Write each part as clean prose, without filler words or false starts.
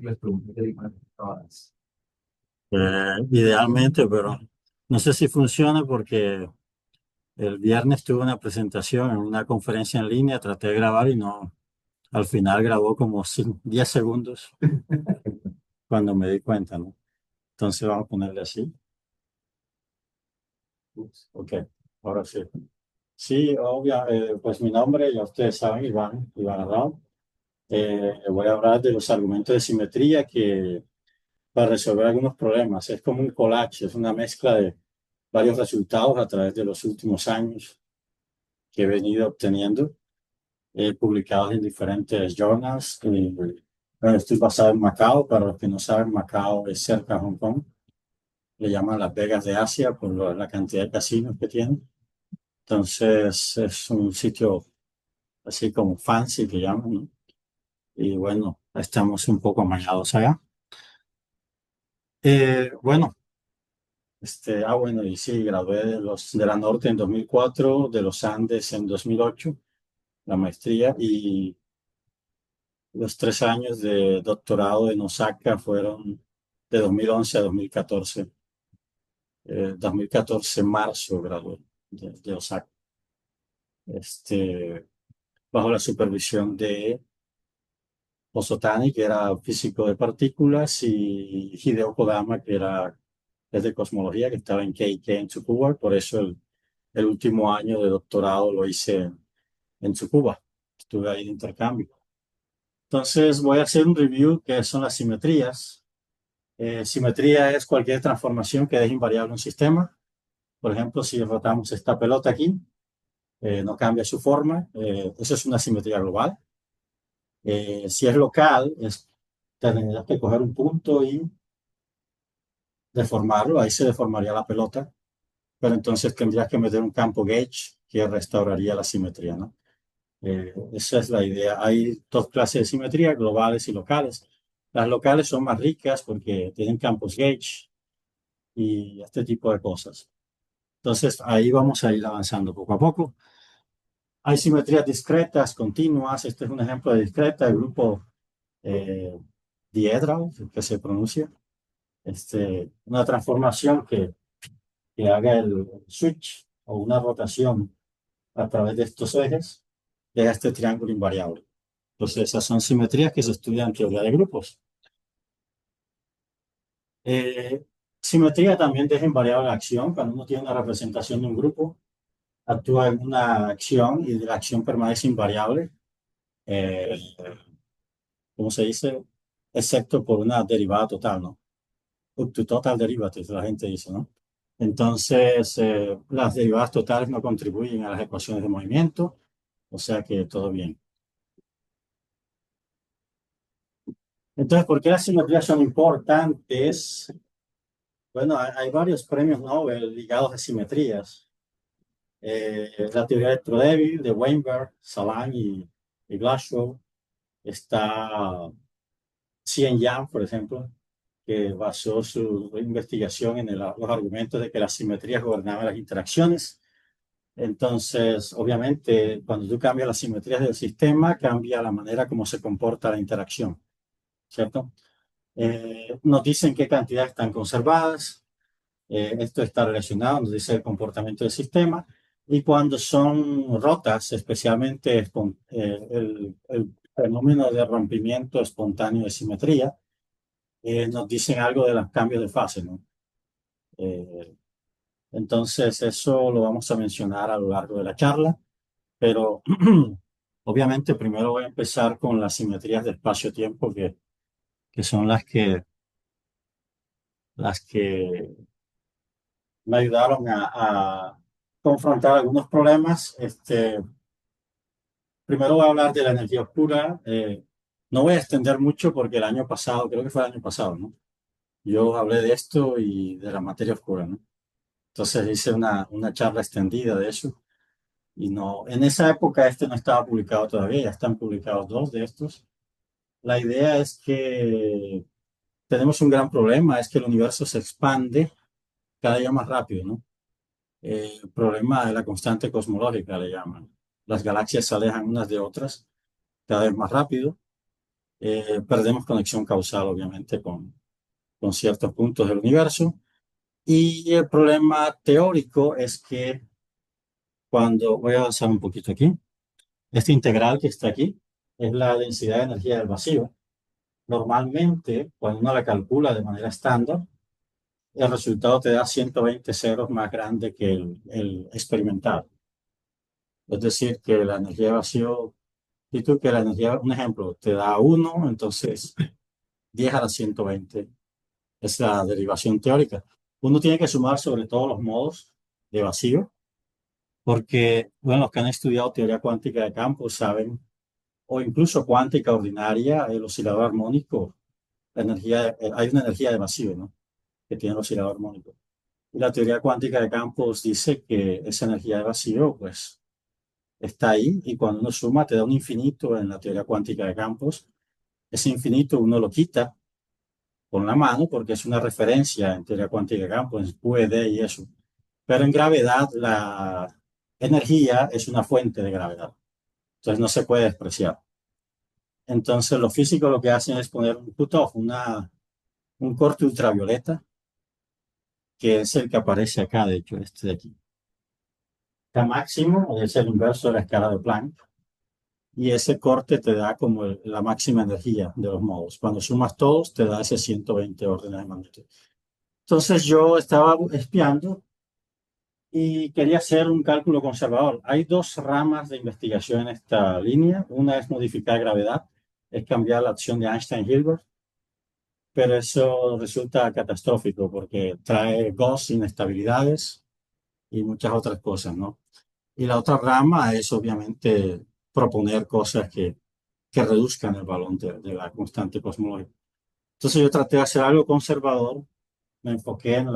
Les pregunté qué todas. Idealmente, pero no sé si funciona porque el viernes tuve una presentación en una conferencia en línea, traté de grabar y no, al final grabó como 10 segundos cuando me di cuenta, ¿no? Entonces vamos a ponerle así. Ups, ok, ahora sí. Sí, obvio, pues mi nombre, ya ustedes saben, Iván Arrao. Voy a hablar de los argumentos de simetría que para resolver algunos problemas. Es como un collage, es una mezcla de varios resultados a través de los últimos años que he venido obteniendo, publicados en diferentes journals. Bueno, estoy basado en Macao. Para los que no saben, Macao es cerca de Hong Kong. Le llaman Las Vegas de Asia por la cantidad de casinos que tiene. Entonces es un sitio así como fancy que llaman, ¿no? Y bueno, estamos un poco amañados allá. Bueno, bueno, y sí, gradué de la Norte en 2004, de los Andes en 2008, la maestría, y los 3 años de doctorado en Osaka fueron de 2011 a 2014. 2014, marzo, gradué de Osaka, este, bajo la supervisión de Osotani, que era físico de partículas, y Hideo Kodama, es de cosmología, que estaba en KK en Tsukuba. Por eso el último año de doctorado lo hice en Tsukuba. Estuve ahí de intercambio. Entonces voy a hacer un review que son las simetrías. Simetría es cualquier transformación que deje invariable un sistema. Por ejemplo, si rotamos esta pelota aquí, no cambia su forma. Eso es una simetría global. Si es local, tendrías que coger un punto y deformarlo. Ahí se deformaría la pelota. Pero entonces tendrías que meter un campo gauge que restauraría la simetría, ¿no? Esa es la idea. Hay dos clases de simetría, globales y locales. Las locales son más ricas porque tienen campos gauge y este tipo de cosas. Entonces, ahí vamos a ir avanzando poco a poco. Hay simetrías discretas, continuas. Este es un ejemplo de discreta, el grupo eh, diedral, que se pronuncia. Una transformación que haga el switch o una rotación a través de estos ejes de este triángulo invariable. Entonces, esas son simetrías que se estudian en teoría de grupos. Eh, Simetría también deja invariable la acción. Cuando uno tiene una representación de un grupo, actúa en una acción y la acción permanece invariable, eh, ¿cómo se dice? Excepto por una derivada total, ¿no? Up to total derivative, la gente dice, ¿no? Entonces, las derivadas totales no contribuyen a las ecuaciones de movimiento, o sea que todo bien. Entonces, ¿por qué las simetrías son importantes? Bueno, hay varios premios Nobel ligados a simetrías. La teoría electrodébil de Weinberg, Salam y Glasgow. Está Xian Yang, por ejemplo, que basó su investigación en los argumentos de que las simetrías gobernaban las interacciones. Entonces, obviamente, cuando tú cambias las simetrías del sistema, cambia la manera como se comporta la interacción, ¿cierto? Nos dicen qué cantidades están conservadas. Esto está relacionado, nos dice el comportamiento del sistema. Y cuando son rotas, especialmente el fenómeno de rompimiento espontáneo de simetría, nos dicen algo de los cambios de fase, ¿no? Eh, entonces, eso lo vamos a mencionar a lo largo de la charla, pero obviamente primero voy a empezar con las simetrías de espacio-tiempo, que son las que me ayudaron a confrontar algunos problemas. Primero voy a hablar de la energía oscura. No voy a extender mucho porque el año pasado, creo que fue el año pasado, ¿no? Yo hablé de esto y de la materia oscura, ¿no? Entonces hice una charla extendida de eso. Y no, en esa época este no estaba publicado todavía, ya están publicados dos de estos. La idea es que tenemos un gran problema, es que el universo se expande cada día más rápido, ¿no? El problema de la constante cosmológica le llaman. Las galaxias se alejan unas de otras cada vez más rápido perdemos conexión causal, obviamente, con ciertos puntos del universo. Y el problema teórico es que cuando, voy a avanzar un poquito aquí, este integral que está aquí es la densidad de energía del vacío. Normalmente, cuando uno la calcula de manera estándar, el resultado te da 120 ceros más grande que el experimentado. Es decir, que la energía de vacío, si tú que la energía, un ejemplo, te da 1, entonces 10 a la 120 es la derivación teórica. Uno tiene que sumar sobre todos los modos de vacío, porque, bueno, los que han estudiado teoría cuántica de campos saben, o incluso cuántica ordinaria, el oscilador armónico, la energía, hay una energía de vacío, ¿no? Que tiene el oscilador armónico. Y la teoría cuántica de campos dice que esa energía de vacío, pues, está ahí y cuando uno suma te da un infinito en la teoría cuántica de campos. Ese infinito uno lo quita con la mano porque es una referencia en teoría cuántica de campos, puede y eso. Pero en gravedad la energía es una fuente de gravedad, entonces no se puede despreciar. Entonces los físicos lo que hacen es poner un cutoff, un corte ultravioleta, que es el que aparece acá, de hecho, este de aquí. K máximo es el inverso de la escala de Planck y ese corte te da como la máxima energía de los modos. Cuando sumas todos, te da ese 120 órdenes de magnitud. Entonces yo estaba espiando y quería hacer un cálculo conservador. Hay dos ramas de investigación en esta línea. Una es modificar gravedad, es cambiar la acción de Einstein-Hilbert, pero eso resulta catastrófico porque trae Gauss, inestabilidades y muchas otras cosas, ¿no? Y la otra rama es obviamente proponer cosas que reduzcan el valor de la constante cosmológica. Entonces yo traté de hacer algo conservador, me enfoqué en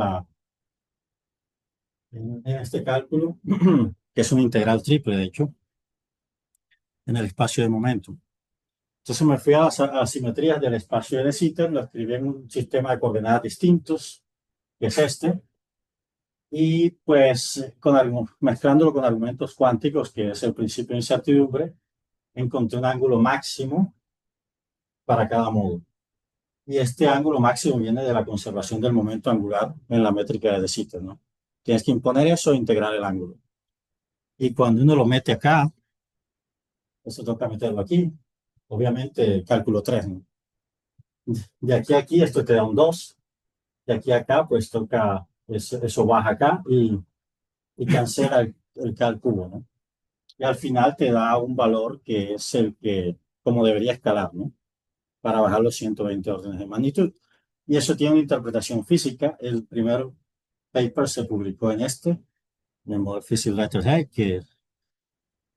este cálculo, que es un integral triple, de hecho, en el espacio de momento. Entonces me fui a las asimetrías del espacio de De Sitter, lo escribí en un sistema de coordenadas distintos, que es este, y pues mezclándolo con argumentos cuánticos, que es el principio de incertidumbre, encontré un ángulo máximo para cada módulo. Y este ángulo máximo viene de la conservación del momento angular en la métrica de De Sitter, ¿no? Tienes que imponer eso e integrar el ángulo. Y cuando uno lo mete acá, eso toca meterlo aquí, obviamente cálculo 3, ¿no? De aquí a aquí esto te da un 2, de aquí a acá pues toca, eso baja acá y cancela el cálculo, ¿no? Y al final te da un valor que es el que, como debería escalar, ¿no? Para bajar los 120 órdenes de magnitud. Y eso tiene una interpretación física. El primer paper se publicó en en el Model Physics Letterhead,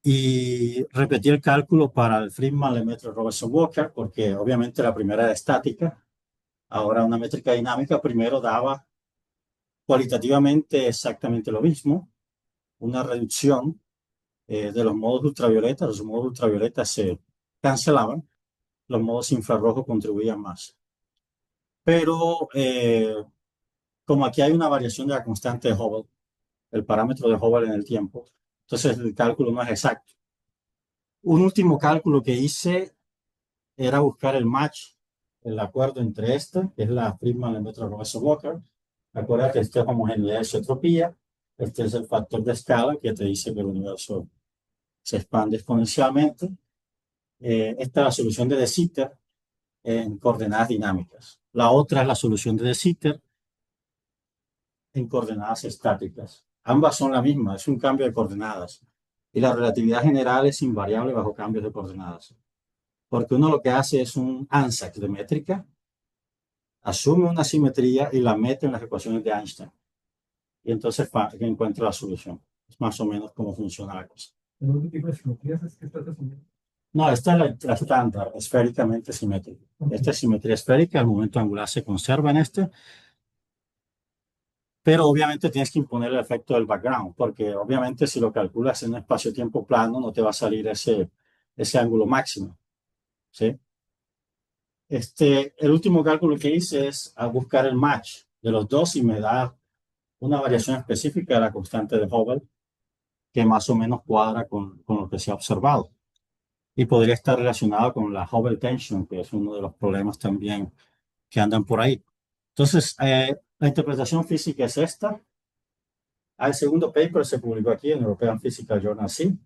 y repetí el cálculo para el Friedman, Lemaitre, Robertson Walker, porque obviamente la primera era estática, ahora una métrica dinámica. Primero daba cualitativamente exactamente lo mismo, una reducción de los modos ultravioletas. Los modos ultravioletas se cancelaban, los modos infrarrojos contribuían más. Pero como aquí hay una variación de la constante de Hubble, el parámetro de Hubble en el tiempo, entonces el cálculo no es exacto. Un último cálculo que hice era buscar el match, el acuerdo entre que es la Friedman Lemaitre Robertson Walker. Acuérdate que este es homogeneidad de isotropía. Este es el factor de escala que te dice que el universo se expande exponencialmente. Esta es la solución de De Sitter en coordenadas dinámicas. La otra es la solución de De Sitter en coordenadas estáticas. Ambas son la misma, es un cambio de coordenadas. Y la relatividad general es invariable bajo cambios de coordenadas. Porque uno lo que hace es un ANSAC de métrica, asume una simetría y la mete en las ecuaciones de Einstein. Y entonces encuentra la solución. Es más o menos cómo funciona la cosa. ¿En qué tipo de simetrías es que estás asumiendo? No, esta es la estándar, esféricamente simétrica. Esta es simetría esférica, el momento angular se conserva en pero obviamente tienes que imponer el efecto del background, porque obviamente si lo calculas en un espacio-tiempo plano no te va a salir ese ángulo máximo, ¿sí? El último cálculo que hice es a buscar el match de los dos y me da una variación específica de la constante de Hubble que más o menos cuadra con lo que se ha observado. y podría estar relacionado con la Hubble tension, que es uno de los problemas también que andan por ahí. Entonces, la interpretación física es esta. El segundo paper se publicó aquí en European Physical Journal, sí.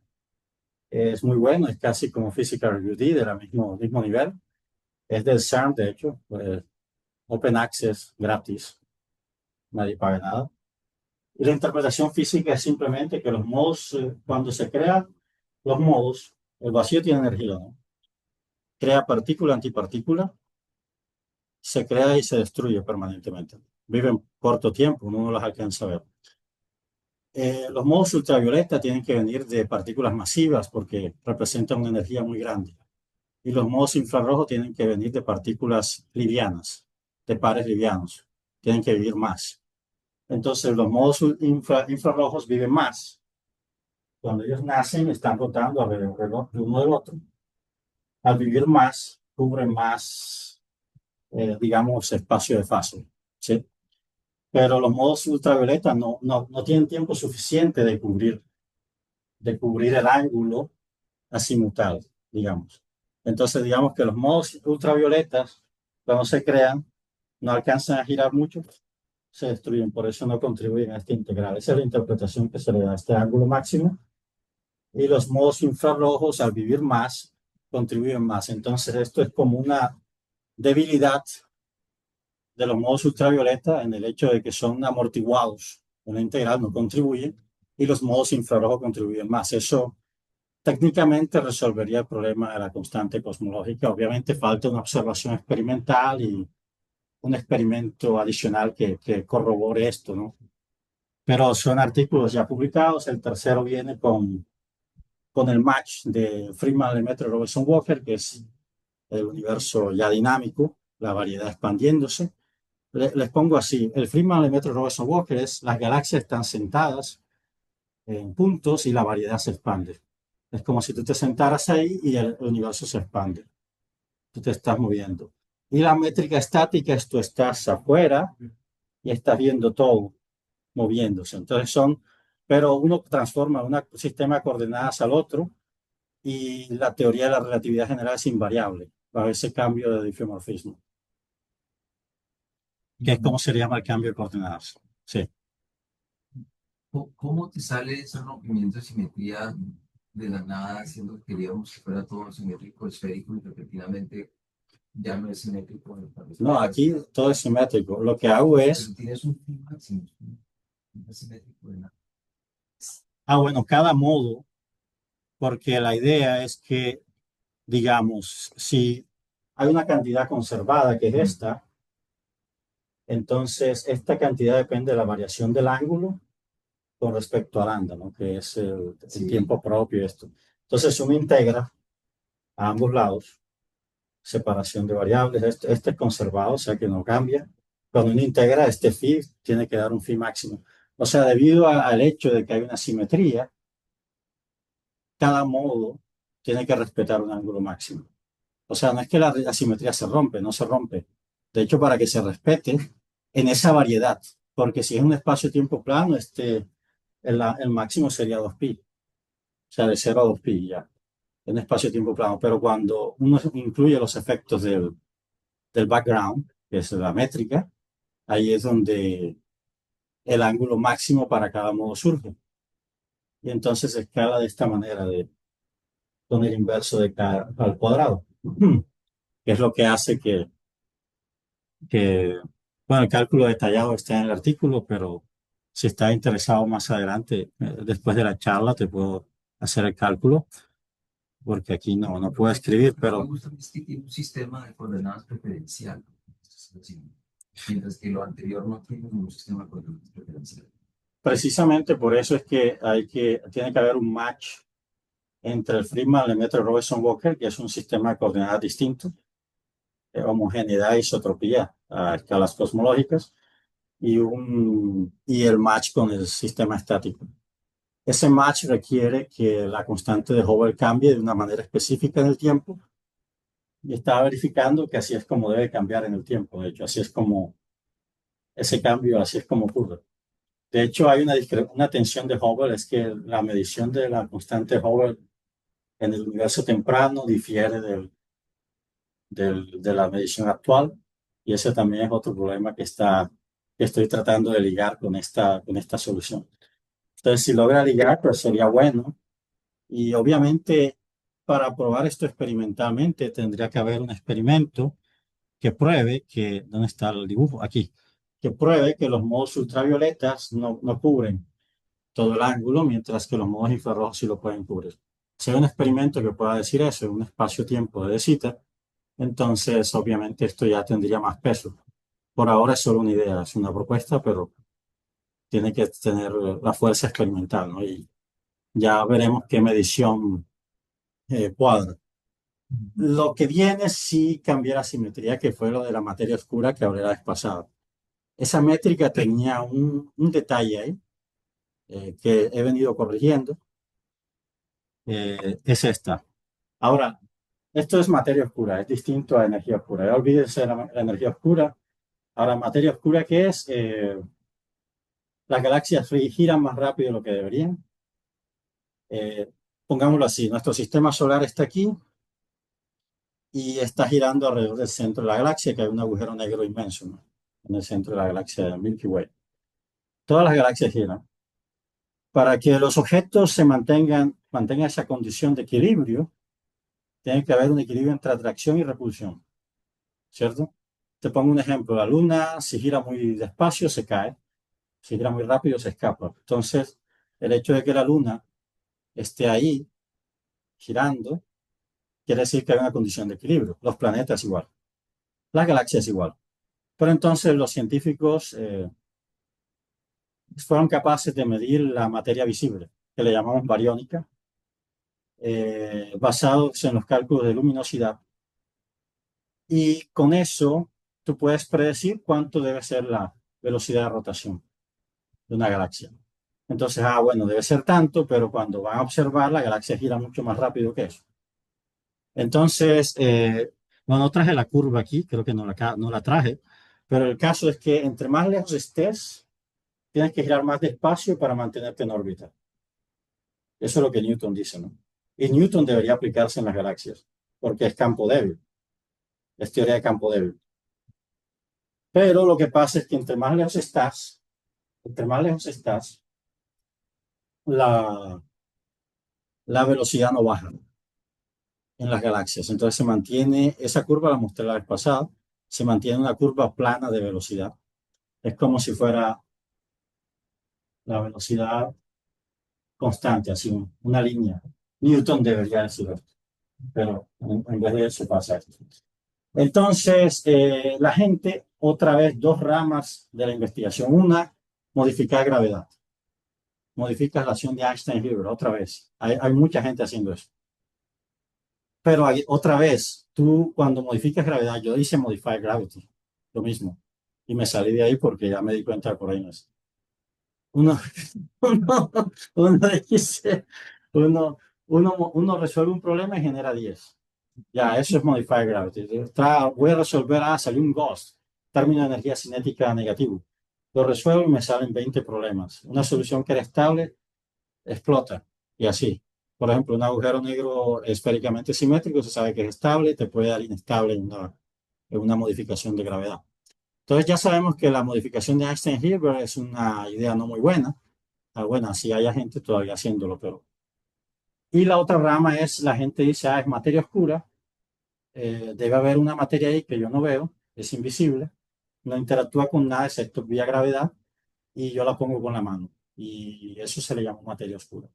Es muy bueno, es casi como Physical Review D, del mismo nivel. Es del CERN, de hecho, Open Access, gratis, nadie paga nada. Y la interpretación física es simplemente que los modos, cuando se crean los modos, el vacío tiene energía, ¿no? Crea partícula, antipartícula, se crea y se destruye permanentemente. Viven corto tiempo, uno no los alcanza a ver. Los modos ultravioleta tienen que venir de partículas masivas porque representan una energía muy grande. Y los modos infrarrojos tienen que venir de partículas livianas, de pares livianos. Tienen que vivir más. Entonces, los modos infrarrojos viven más. Cuando ellos nacen, están rotando alrededor de uno del otro. Al vivir más, cubren más, digamos, espacio de fase. ¿Sí? Pero los modos ultravioleta no tienen tiempo suficiente de cubrir el ángulo azimutal, digamos. Entonces, digamos que los modos ultravioletas, cuando se crean, no alcanzan a girar mucho, se destruyen, por eso no contribuyen a este integral. Esa es la interpretación que se le da a este ángulo máximo. Y los modos infrarrojos, al vivir más, contribuyen más. Entonces, esto es como una debilidad de los modos ultravioleta en el hecho de que son amortiguados. Una integral no contribuye y los modos infrarrojos contribuyen más. Eso técnicamente resolvería el problema de la constante cosmológica. Obviamente falta una observación experimental y un experimento adicional que corrobore esto, ¿no? Pero son artículos ya publicados. El tercero viene con el match de Freeman, Lemaitre, Robertson Walker, que es el universo ya dinámico, la variedad expandiéndose. Les pongo así, el Freeman, Lemaitre, Robertson Walker es las galaxias están sentadas en puntos y la variedad se expande. Es como si tú te sentaras ahí y el universo se expande. Tú te estás moviendo. Y la métrica estática es tú estás afuera y estás viendo todo moviéndose. Entonces pero uno transforma un sistema de coordenadas al otro y la teoría de la relatividad general es invariable para ese cambio de diffeomorfismo, que es como se llama el cambio de coordenadas. Sí. ¿Cómo te sale ese rompimiento de simetría de la nada, siendo que queríamos que fuera todo simétrico, esférico y repentinamente ya no es simétrico? No, aquí todo es simétrico. Lo que hago es, Pero tienes un fin máximo, no es simétrico de nada. bueno, cada modo, porque la idea es que, digamos, si hay una cantidad conservada que es esta, entonces esta cantidad depende de la variación del ángulo con respecto al lambda, ¿no? Que es el Sí. tiempo propio y esto. Entonces uno integra a ambos lados, separación de variables, este es conservado, o sea que no cambia. Cuando uno integra este phi, tiene que dar un phi máximo. O sea, debido al hecho de que hay una simetría, cada modo tiene que respetar un ángulo máximo. O sea, no es que la simetría se rompe, no se rompe. De hecho, para que se respete en esa variedad, porque si es un espacio-tiempo plano, el máximo sería 2pi, o sea, de 0 a 2pi ya, en espacio-tiempo plano. Pero cuando uno incluye los efectos del background, que es la métrica, ahí es donde el ángulo máximo para cada modo surge. Y entonces se escala de esta manera, con el inverso de cada al cuadrado, que es lo que hace bueno, el cálculo detallado está en el artículo, pero si estás interesado más adelante, después de la charla, te puedo hacer el cálculo, porque aquí no puedo escribir, Me pero gusta es que tiene un sistema de coordenadas preferencial, mientras que lo anterior no tiene un sistema de coordenadas preferencial. precisamente por eso es que tiene que haber un match entre el Friedman, Lemaitre, Robertson Walker, que es un sistema de coordenadas distinto, homogeneidad e isotropía a escalas cosmológicas, y el match con el sistema estático. Ese match requiere que la constante de Hubble cambie de una manera específica en el tiempo, y estaba verificando que así es como debe cambiar en el tiempo. De hecho, así es como ese cambio, así es como ocurre. De hecho, hay una tensión de Hubble, es que la medición de la constante de Hubble en el universo temprano difiere de la medición actual, y ese también es otro problema que estoy tratando de ligar con esta solución. Entonces, si logra ligar, pues sería bueno. Y obviamente, para probar esto experimentalmente, tendría que haber un experimento que pruebe que, ¿dónde está el dibujo? Aquí, que pruebe que los modos ultravioletas no cubren todo el ángulo, mientras que los modos infrarrojos sí lo pueden cubrir. Si hay un experimento que pueda decir eso en un espacio-tiempo de cita, entonces obviamente esto ya tendría más peso. Por ahora es solo una idea, es una propuesta, pero tiene que tener la fuerza experimental, ¿no? Y ya veremos qué medición cuadra. Lo que viene sí cambiar la simetría, que fue lo de la materia oscura que hablé la vez pasada. Esa métrica tenía un detalle ahí que he venido corrigiendo. Es esta. Ahora, esto es materia oscura, es distinto a energía oscura. Ya olvídense de la energía oscura. Ahora, materia oscura, ¿qué es? Las galaxias giran más rápido de lo que deberían. Pongámoslo así, nuestro sistema solar está aquí y está girando alrededor del centro de la galaxia, que hay un agujero negro inmenso, ¿no? En el centro de la galaxia de Milky Way. Todas las galaxias giran. Para que los objetos mantengan esa condición de equilibrio, tiene que haber un equilibrio entre atracción y repulsión, ¿cierto? Te pongo un ejemplo. La Luna, si gira muy despacio, se cae. Si gira muy rápido, se escapa. Entonces, el hecho de que la Luna esté ahí, girando, quiere decir que hay una condición de equilibrio. Los planetas igual. Las galaxias igual. Pero entonces los científicos fueron capaces de medir la materia visible, que le llamamos bariónica, basados en los cálculos de luminosidad. Y con eso tú puedes predecir cuánto debe ser la velocidad de rotación de una galaxia. Entonces, bueno, debe ser tanto, pero cuando van a observar, la galaxia gira mucho más rápido que eso. Entonces, no traje la curva aquí, creo que no la traje, pero el caso es que entre más lejos estés, tienes que girar más despacio para mantenerte en órbita. Eso es lo que Newton dice, ¿no? Y Newton debería aplicarse en las galaxias, porque es campo débil, es teoría de campo débil. Pero lo que pasa es que entre más lejos estás, la, la velocidad no baja en las galaxias. Entonces se mantiene, esa curva la mostré la vez pasada, se mantiene una curva plana de velocidad. Es como si fuera la velocidad constante, así, una línea. Newton debería decir esto, pero en vez de eso pasa esto. Entonces, la gente, otra vez, dos ramas de la investigación. Una, modificar gravedad. Modificas la acción de Einstein-Hilbert, otra vez. Hay mucha gente haciendo eso. Pero otra vez, tú cuando modificas gravedad, yo hice Modify Gravity, lo mismo. Y me salí de ahí porque ya me di cuenta que por ahí no es. Uno, uno, uno dice, uno, uno resuelve un problema y genera 10. Ya, eso es Modify Gravity. Voy a resolver, salió un ghost, término de energía cinética negativo. Lo resuelvo y me salen 20 problemas. Una solución que era estable explota y así. Por ejemplo, un agujero negro esféricamente simétrico se sabe que es estable, te puede dar inestable en una modificación de gravedad. Entonces ya sabemos que la modificación de Einstein-Hilbert es una idea no muy buena. Bueno, sí hay gente todavía haciéndolo, pero... Y la otra rama es, la gente dice, es materia oscura, debe haber una materia ahí que yo no veo, es invisible, no interactúa con nada excepto vía gravedad, y yo la pongo con la mano. Y eso se le llama materia oscura.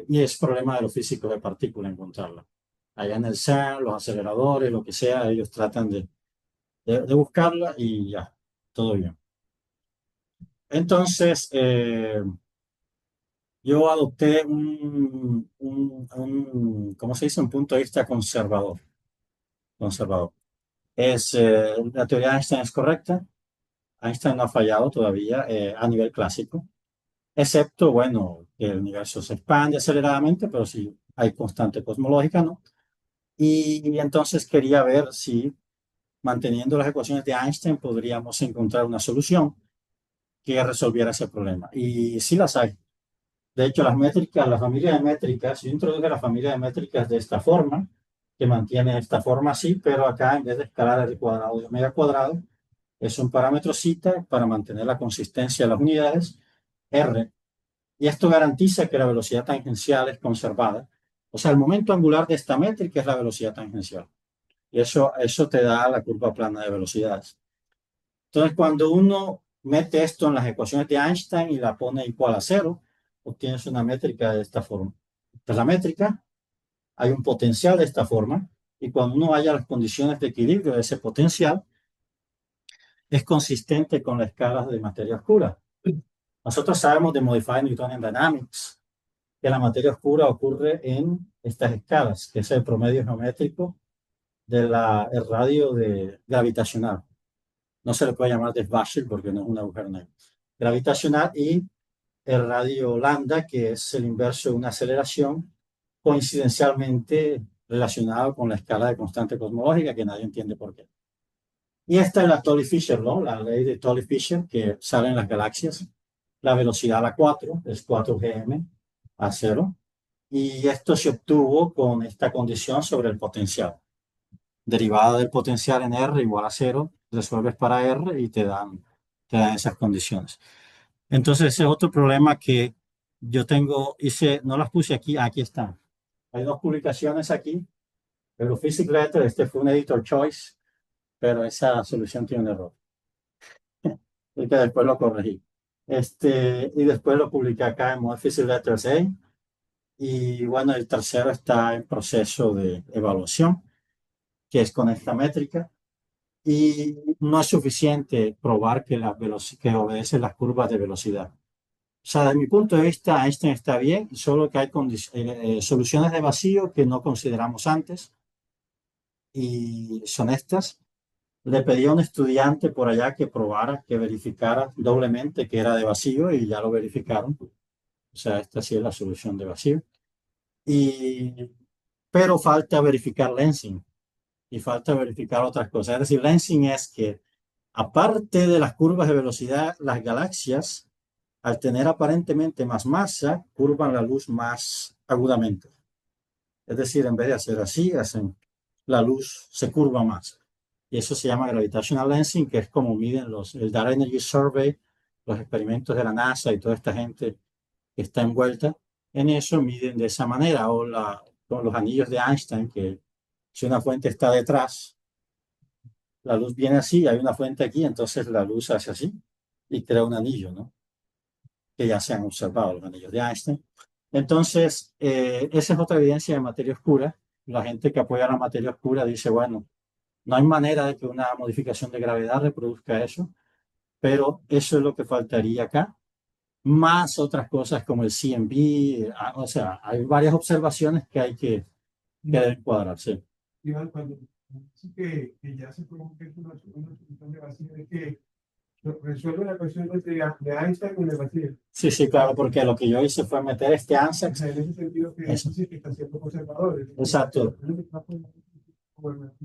Y es problema de los físicos de partículas encontrarla. Allá en el CERN, los aceleradores, lo que sea, ellos tratan de buscarla y ya, todo bien. Entonces, yo adopté ¿cómo se dice? Un punto de vista conservador. Conservador. La teoría de Einstein es correcta. Einstein no ha fallado todavía a nivel clásico, excepto, bueno, que el universo se expande aceleradamente, pero si hay constante cosmológica, ¿no? Y entonces quería ver si manteniendo las ecuaciones de Einstein podríamos encontrar una solución que resolviera ese problema. Y sí las hay. De hecho, las métricas, la familia de métricas, yo introduje la familia de métricas de esta forma, que mantiene esta forma así, pero acá en vez de escalar r cuadrado y omega cuadrado, es un parámetro zeta para mantener la consistencia de las unidades, r. Y esto garantiza que la velocidad tangencial es conservada. O sea, el momento angular de esta métrica es la velocidad tangencial. Y eso te da la curva plana de velocidades. Entonces, cuando uno mete esto en las ecuaciones de Einstein y la pone igual a cero, obtienes una métrica de esta forma. Esta es la métrica, hay un potencial de esta forma, y cuando uno haya las condiciones de equilibrio de ese potencial, es consistente con la escala de materia oscura. Nosotros sabemos de Modified Newtonian Dynamics que la materia oscura ocurre en estas escalas, que es el promedio geométrico del radio gravitacional. No se le puede llamar de Schwarzschild porque no es un agujero negro. Gravitacional y el radio lambda, que es el inverso de una aceleración coincidencialmente relacionado con la escala de constante cosmológica, que nadie entiende por qué. Y esta es la Tolley-Fisher Law, la ley de Tolley-Fisher que sale en las galaxias. La velocidad a la 4 es 4 gm a 0. Y esto se obtuvo con esta condición sobre el potencial. Derivada del potencial en R igual a 0, resuelves para R y te dan esas condiciones. Entonces, ese es otro problema que yo tengo, no las puse aquí, aquí están. Hay dos publicaciones aquí. Europhysics Letter, este fue un editor choice, pero esa solución tiene un error. Y que después lo corregí. Y después lo publiqué acá en Physics Letters A. Y bueno, el tercero está en proceso de evaluación, que es con esta métrica. Y no es suficiente probar que que obedece las curvas de velocidad. O sea, desde mi punto de vista, Einstein está bien, solo que hay soluciones de vacío que no consideramos antes y son estas. Le pedí a un estudiante por allá que probara, que verificara doblemente que era de vacío y ya lo verificaron. O sea, esta sí es la solución de vacío. Pero falta verificar lensing y falta verificar otras cosas. Es decir, lensing es que aparte de las curvas de velocidad, las galaxias, al tener aparentemente más masa, curvan la luz más agudamente. Es decir, en vez de hacer así, la luz se curva más. Y eso se llama gravitational lensing, que es como miden el Dark Energy Survey, los experimentos de la NASA y toda esta gente que está envuelta en eso, miden de esa manera. O con los anillos de Einstein, que si una fuente está detrás, la luz viene así, hay una fuente aquí, entonces la luz hace así y crea un anillo, ¿no? Que ya se han observado los anillos de Einstein. Entonces, esa es otra evidencia de materia oscura. La gente que apoya la materia oscura dice, bueno, no hay manera de que una modificación de gravedad reproduzca eso, pero eso es lo que faltaría acá, más otras cosas como el CMB, o sea, hay varias observaciones que hay que encuadrarse. Iván, cuando dice que ya se probó que es una solución de vacío, es que resuelve la ecuación de Einstein con el vacío. Sí, sí, claro, porque lo que yo hice fue meter este O ANSAC. sea, en ese sentido que dice que están siendo conservadores. Exacto.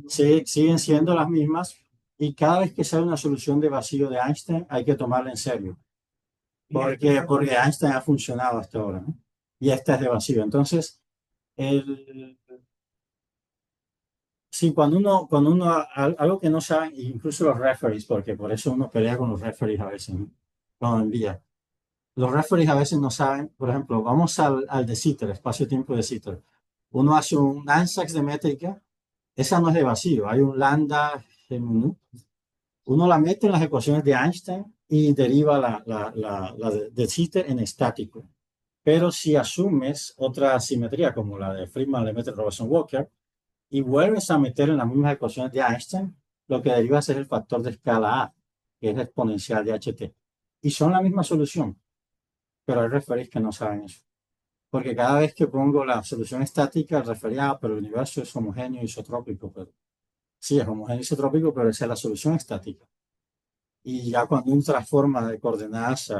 Sí, siguen siendo las mismas y cada vez que sale una solución de vacío de Einstein hay que tomarla en serio, porque Einstein ha funcionado hasta ahora, ¿no? Y esta es de vacío. Entonces, sí, algo que no saben, incluso los referees, porque por eso uno pelea con los referees a veces, ¿no? Cuando envía. Los referees a veces no saben, por ejemplo, vamos al de Sitter, espacio-tiempo de Sitter. Uno hace un ANSAC de métrica, esa no es de vacío, hay un lambda, uno la mete en las ecuaciones de Einstein y deriva la de Sitter en estático. Pero si asumes otra simetría como la de Friedman, Lemaitre, Robertson, Walker, y vuelves a meter en las mismas ecuaciones de Einstein, lo que deriva es el factor de escala A, que es la exponencial de HT. Y son la misma solución, pero hay referees que no saben eso. Porque cada vez que pongo la solución estática, el refería, pero el universo es homogéneo y isotrópico. Pero, sí, es homogéneo y isotrópico, pero esa es la solución estática. Y ya cuando uno transforma de coordenadas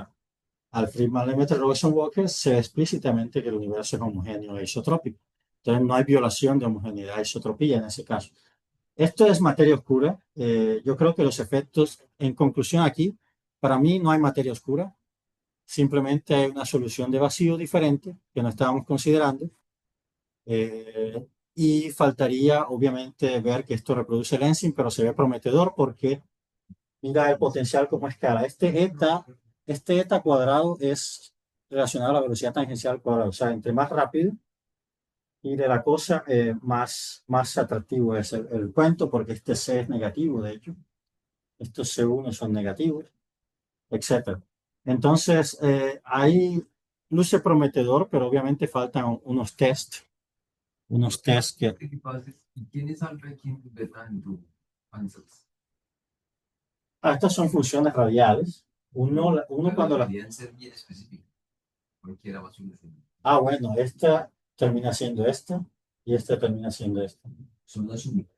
al Friedman, Lemaitre, Robertson, Walker, se ve explícitamente que el universo es homogéneo e isotrópico. Entonces no hay violación de homogeneidad e isotropía en ese caso. Esto es materia oscura. Yo creo que los efectos, en conclusión aquí, para mí no hay materia oscura. simplemente hay una solución de vacío diferente que no estábamos considerando. Y faltaría, obviamente, ver que esto reproduce lensing, pero se ve prometedor porque mira el potencial como escala. Este eta cuadrado es relacionado a la velocidad tangencial cuadrada. O sea, entre más rápido y de la cosa, más atractivo es el cuento, porque este C es negativo, de hecho. Estos C1 son negativos, etcétera. Entonces, ahí luce prometedor, pero obviamente faltan unos test que... ¿Qué pasa? ¿Y quién es alfa y quién es beta en tu ansatz? estas son funciones radiales. Uno Pero cuando las... deberían ser bien específicas. Cualquiera va a ser Bueno, esta termina siendo esta y esta termina siendo esta. son las únicas.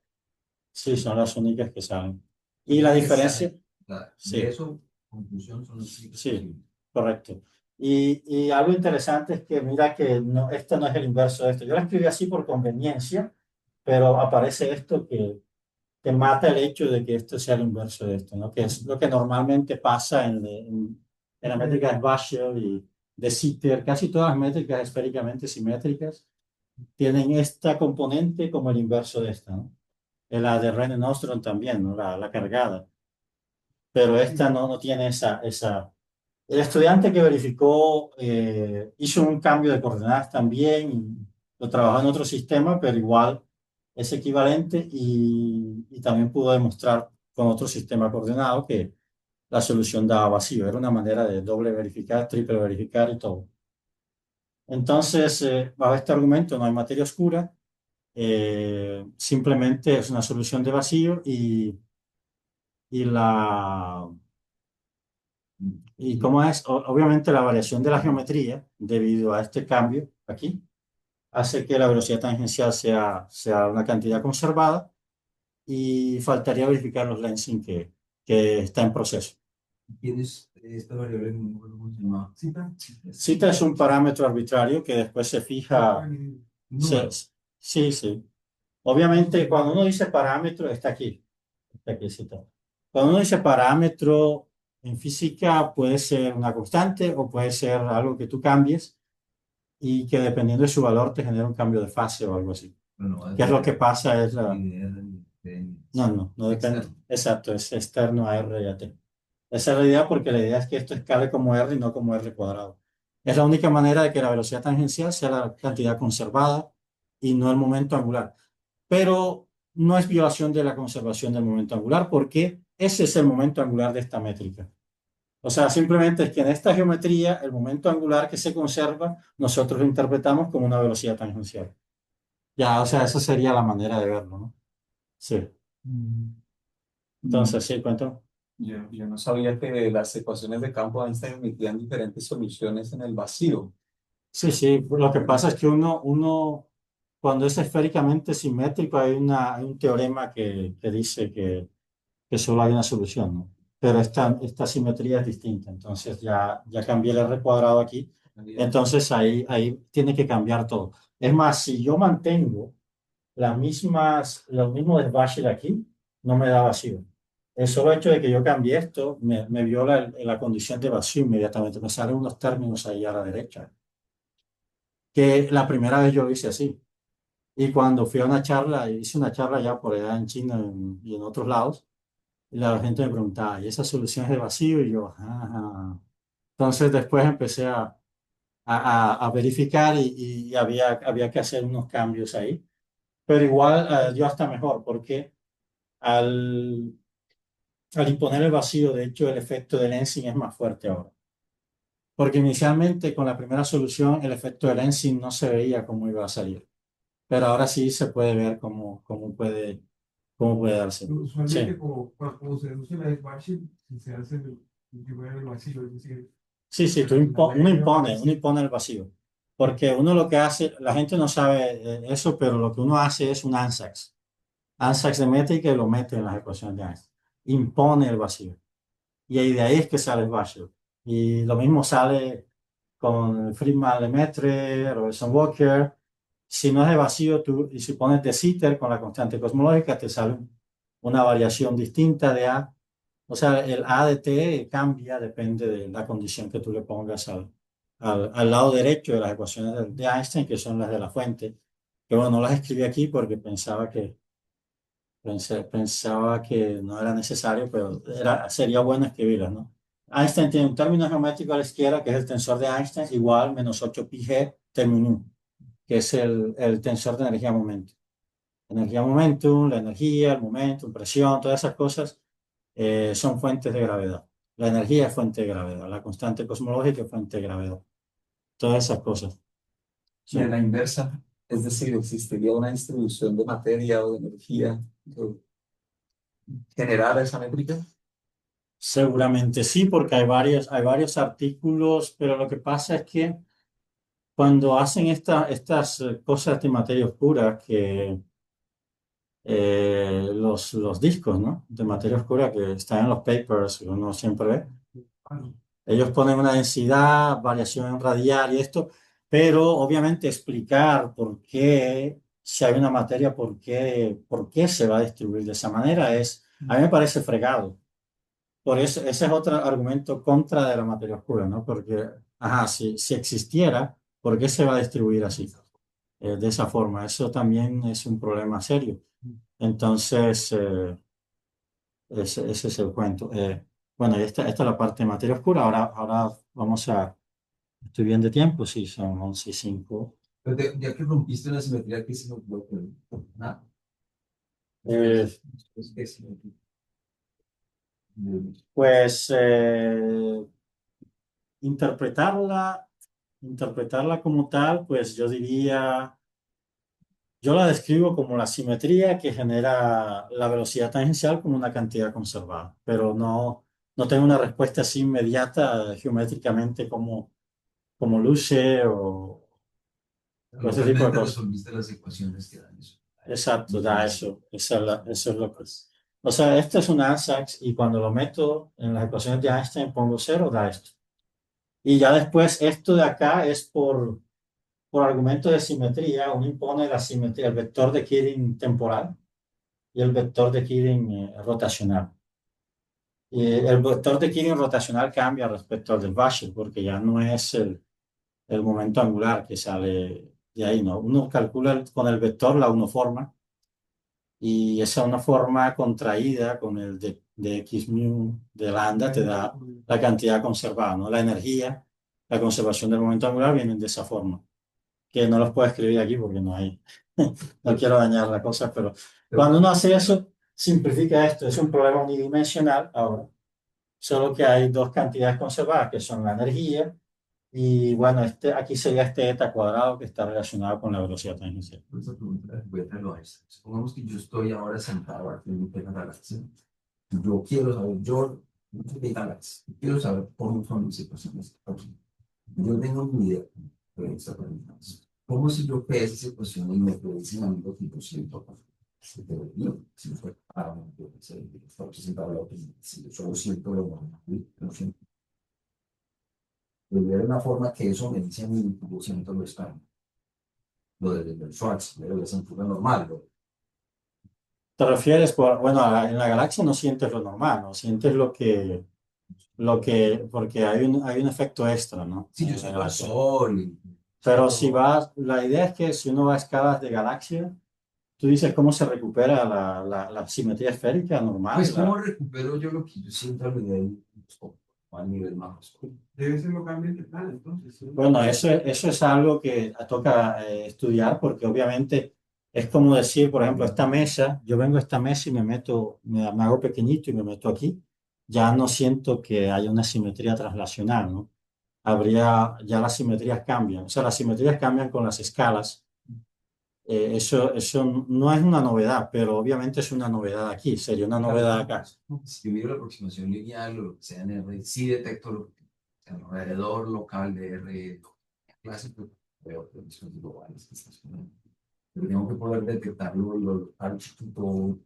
Sí, son las únicas que salen. Y la diferencia, sí, De eso, conclusión, son las únicas. sí, correcto. Y algo interesante es que mira que no, este no es el inverso de esto. Yo lo escribí así por conveniencia, pero aparece esto que mata el hecho de que esto sea el inverso de esto, ¿no? Que es lo que normalmente pasa en la métrica de Schwarzschild y de Sitter. Casi todas las métricas esféricamente simétricas tienen esta componente como el inverso de esta, ¿no? La de René Nostrom también, ¿no? La cargada. Pero esta no tiene esa. El estudiante que verificó hizo un cambio de coordenadas también, y lo trabajó en otro sistema, pero igual es equivalente y también pudo demostrar con otro sistema coordenado que la solución daba vacío. Era una manera de doble verificar, triple verificar y todo. Entonces, bajo este argumento no hay materia oscura, simplemente es una solución de vacío y la... ¿Y cómo es? Obviamente la variación de la geometría debido a este cambio aquí hace que la velocidad tangencial sea una cantidad conservada y faltaría verificar los lensing que está en proceso. ¿Quién es esta variable? No me acuerdo cómo se llama. ¿Cita? Cita es un parámetro arbitrario que después se fija. Número. Sí, sí. Obviamente cuando uno dice parámetro está aquí cita. Cuando uno dice parámetro en física puede ser una constante o puede ser algo que tú cambies y que dependiendo de su valor te genera un cambio de fase o algo así. Bueno, ¿Qué es lo que pasa? Es la... de- No depende. externo. Exacto, es externo a R y a T. Esa es la idea porque la idea es que esto escale como R y no como R cuadrado. Es la única manera de que la velocidad tangencial sea la cantidad conservada y no el momento angular. Pero no es violación de la conservación del momento angular porque ese es el momento angular de esta métrica. O sea, simplemente es que en esta geometría el momento angular que se conserva nosotros lo interpretamos como una velocidad tangencial. Ya, o sea, esa sería la manera de verlo, ¿no? Sí. Entonces, sí, cuento. Yo no sabía que las ecuaciones de campo de Einstein emitían diferentes soluciones en el vacío. Sí, sí, lo que pasa es que cuando es esféricamente simétrico, hay un teorema que dice que solo hay una solución, ¿no? Pero esta simetría es distinta, entonces ya cambié el R cuadrado aquí, entonces ahí tiene que cambiar todo. Es más, si yo mantengo los mismos desbaches aquí, no me da vacío. El solo hecho de que yo cambie esto me viola la condición de vacío inmediatamente, me salen unos términos ahí a la derecha, que la primera vez yo lo hice así. Y cuando fui a una charla, hice una charla ya por allá en China y en otros lados, y la gente me preguntaba, ¿y esa solución es de vacío? Y yo, ajá. Entonces después empecé a verificar y había que hacer unos cambios ahí. Pero igual dio hasta mejor, porque al, al imponer el vacío, de hecho, el efecto de lensing es más fuerte ahora. Porque inicialmente con la primera solución el efecto de lensing no se veía cómo iba a salir. Pero ahora sí se puede ver cómo puede darse. Usualmente, Sí, cuando se reduce la desbache, se hace el que el vacío, es decir, sí, sí, uno impone el vacío. Porque uno lo que hace, la gente no sabe eso, pero lo que uno hace es un ANSAX. ANSAX de métrica y lo mete en las ecuaciones de Einstein. Impone el vacío. Y ahí de ahí es que sale el vacío. Y lo mismo sale con Friedman-Lemaitre, Robertson-Walker. Si no es de vacío, y si pones de Sitter con la constante cosmológica, te sale una variación distinta de A O sea, el A de T cambia, depende de la condición que tú le pongas al lado derecho de las ecuaciones de Einstein, que son las de la fuente. Que bueno, no las escribí aquí porque pensaba que no era necesario, pero sería bueno escribirlas, ¿no? Einstein tiene un término geométrico a la izquierda, que es el tensor de Einstein, igual menos 8 pi g término u, que es el tensor de energía-momento. Energía-momentum, la energía, el momentum, presión, todas esas cosas son fuentes de gravedad. La energía es fuente de gravedad, la constante cosmológica es fuente de gravedad. Todas esas cosas. Y en Sí. la inversa, es decir, existiría una distribución de materia o de energía que generara esa métrica. Seguramente sí, porque hay varios artículos, pero lo que pasa es que cuando hacen estas cosas de materia oscura, que los discos, ¿no? De materia oscura que están en los papers, que uno siempre ve, ellos ponen una densidad, variación radial y esto, pero obviamente explicar por qué, si hay una materia, por qué se va a distribuir de esa manera, a mí me parece fregado. Por eso, ese es otro argumento contra de la materia oscura, ¿no? Porque, ajá, si existiera, ¿por qué se va a distribuir así, de esa forma? Eso también es un problema serio. Entonces, ese es el cuento. Bueno, y esta es la parte de materia oscura. Ahora estoy bien de tiempo, sí, son 11:05. Pero ya que rompiste una simetría, ¿qué se nos bloqueó? Nada. Eh, Es simetría. pues interpretarla, interpretarla como tal, pues yo la describo como la simetría que genera la velocidad tangencial como una cantidad conservada, pero no tengo una respuesta así inmediata geométricamente como luce o ese tipo de Localmente cosas. resolviste las ecuaciones que dan eso. Exacto, da eso. Eso es lo que es. O sea, este es un ANSAX y cuando lo meto en las ecuaciones de Einstein pongo cero, da esto. Y ya después esto de acá es por argumento de simetría. Uno impone la simetría, el vector de Kirin temporal y el vector de Kirin rotacional. Y el vector de Kirin rotacional cambia respecto al del Basel porque ya no es el momento angular que sale de ahí, ¿no? Uno calcula con el vector la unoforma y esa unoforma contraída con el de x mu de lambda te da la cantidad conservada, ¿no? La energía, la conservación del momento angular vienen de esa forma, que no los puedo escribir aquí porque no hay, no quiero dañar la cosa, pero cuando uno hace eso, simplifica esto, es un problema unidimensional ahora, solo que hay dos cantidades conservadas, que son la energía y bueno, aquí sería este eta cuadrado que está relacionado con la velocidad tangencial. Esa pregunta voy a traerlo a esto. Supongamos que yo estoy ahora sentado aquí en mi galaxia. Yo quiero saber, yo soy de galaxia, quiero saber cómo son mis ecuaciones aquí. Yo tengo ni idea de esta pregunta. ¿Cómo si yo pese esa ecuación y me predicen a mí lo que yo siento? Si no fue para mí, yo pensé que estaba presentado la opinión. Si yo solo siento lo normal, no siento. De una forma que eso me dice a mí, yo siento lo extraño. Lo del Schwarz, de la cintura normal. ¿Te refieres, bueno, en la galaxia no sientes lo normal, no sientes porque hay un efecto extra, ¿no? Sí, En yo la siento el galaxia. sol. Pero la idea es que si uno va a escalas de galaxia, tú dices cómo se recupera la simetría esférica normal. Pues, ¿cómo recupero yo lo que yo siento a nivel macroscópico? Debe ser localmente plano, entonces. ¿Sí? Bueno, eso es algo que toca estudiar porque obviamente es como decir, por ejemplo, esta mesa, yo vengo a esta mesa y me hago pequeñito y me meto aquí, ya no siento que haya una simetría translacional, ¿no? Ya las simetrías cambian, o sea, las simetrías cambian con las escalas. Eso no es una novedad, pero obviamente es una novedad aquí, sería una novedad acá. Si yo miro la aproximación lineal o lo que sea en R, sí detecto lo que sea alrededor local de R clásico, veo que son globales que están sucediendo. Pero tengo que poder detectarlo lo local chiquito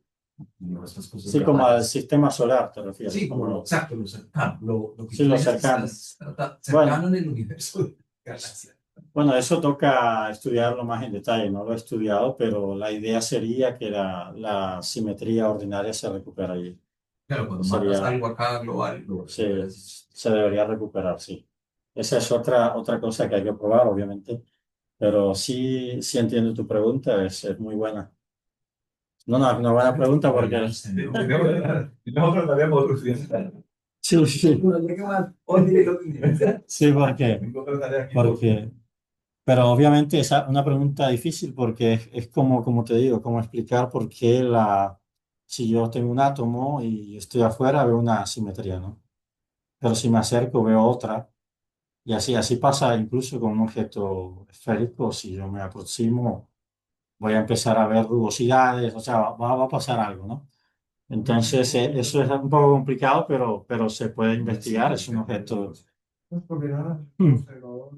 y no estas cosas Sí, como al grandes. sistema solar, te refieres. Sí, como exacto, lo cercano, lo que Sí, tú lo dices, cercano. cercano Bueno, en el universo de la galaxia. bueno, eso toca estudiarlo más en detalle, no lo he estudiado, pero la idea sería que la simetría ordinaria se recupera allí. Claro, cuando Sería- mandas algo acá global, lo Sí, se debería recuperar, sí. Esa es otra cosa que hay que probar, obviamente, pero sí, sí entiendo tu pregunta, es muy buena. No, no, una buena pregunta porque... Nosotros tenemos otros clientes. Sí, sí, Oye, sí, porque, pero obviamente es una pregunta difícil porque es como te digo, como explicar por qué si yo tengo un átomo y estoy afuera, veo una simetría, ¿no? Pero si me acerco, veo otra. Y así pasa incluso con un objeto esférico. Si yo me aproximo, voy a empezar a ver rugosidades, o sea, va a pasar algo, ¿no? Entonces, eso es un poco complicado, pero se puede investigar. Es un objeto. Las coordenadas Mm. observador.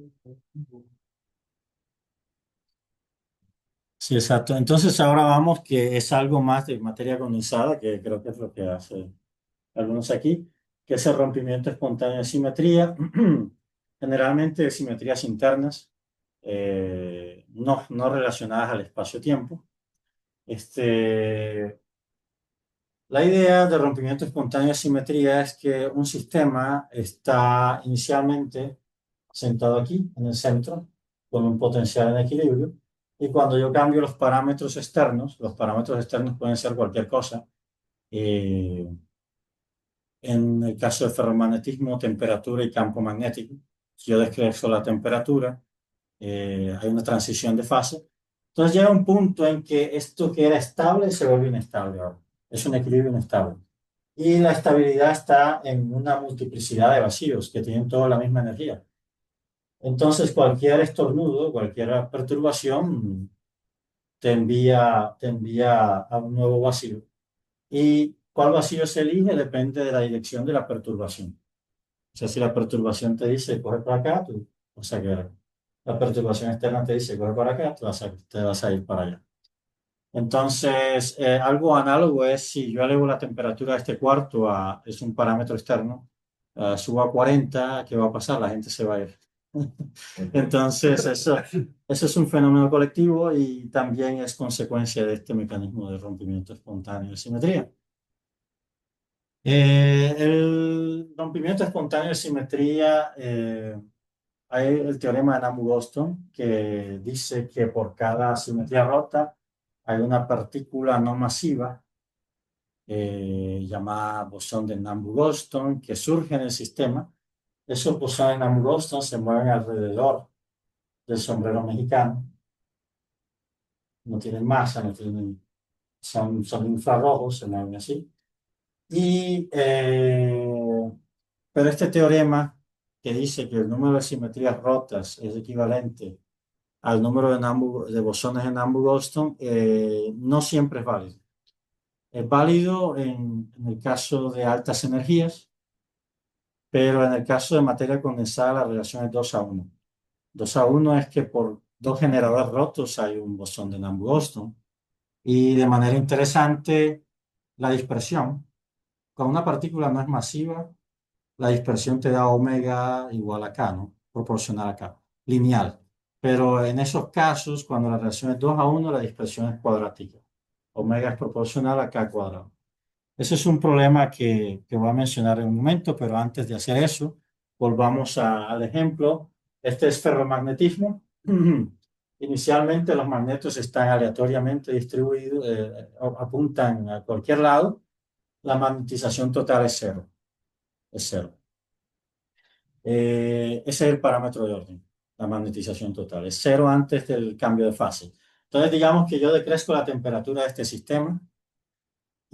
Sí, exacto. Entonces, ahora vamos que es algo más de materia condensada, que creo que es lo que hace algunos aquí, que es el rompimiento espontáneo de simetría, generalmente de simetrías internas, no relacionadas al espacio-tiempo. La idea del rompimiento espontáneo de simetría es que un sistema está inicialmente sentado aquí, en el centro, con un potencial en equilibrio, y cuando yo cambio los parámetros externos pueden ser cualquier cosa, eh, en el caso del ferromagnetismo, temperatura y campo magnético. Si yo descrezco la temperatura, hay una transición de fase. Entonces llega un punto en que esto que era estable se vuelve inestable ahora. Es un equilibrio inestable. Y la estabilidad está en una multiplicidad de vacíos que tienen toda la misma energía. Entonces cualquier estornudo, cualquier perturbación te envía a un nuevo vacío. ¿Y cuál vacío se elige? Depende de la dirección de la perturbación. O sea, si la perturbación te dice coge para acá, tú vas a quedar. La perturbación externa te dice coge para acá, te vas a ir para allá. Entonces, algo análogo es si yo elevo la temperatura de este cuarto es un parámetro externo, subo a 40, ¿qué va a pasar? La gente se va a ir. Entonces, eso es un fenómeno colectivo y también es consecuencia de este mecanismo de rompimiento espontáneo de simetría. El rompimiento espontáneo de simetría, hay el teorema de Namu-Boston que dice que por cada simetría rota hay una partícula no masiva llamada bosón de Namu-Boston que surge en el sistema. Esos bosones de Namu-Boston se mueven alrededor del sombrero mexicano, no tienen masa, son infrarrojos, se mueven así. Pero este teorema que dice que el número de simetrías rotas es equivalente al número de bosones en Namu-Boston, no siempre es válido. Es válido en el caso de altas energías, pero en el caso de materia condensada la relación es 2 a 1. 2 a 1 es que por dos generadores rotos hay un bosón de Namu-Boston. Y de manera interesante, la dispersión, cuando una partícula no es masiva, la dispersión te da omega igual a k, ¿no? Proporcional a k, lineal. Pero en esos casos, cuando la relación es 2 a 1, la dispersión es cuadrática. Omega es proporcional a k cuadrado. Ese es un problema que voy a mencionar en un momento, pero antes de hacer eso, volvamos al ejemplo. Este es ferromagnetismo. Inicialmente los magnetos están aleatoriamente distribuidos, apuntan a cualquier lado. La magnetización total es cero. Es cero. Ese es el parámetro de orden, la magnetización total. Es cero antes del cambio de fase. Entonces, digamos que yo decrezco la temperatura de este sistema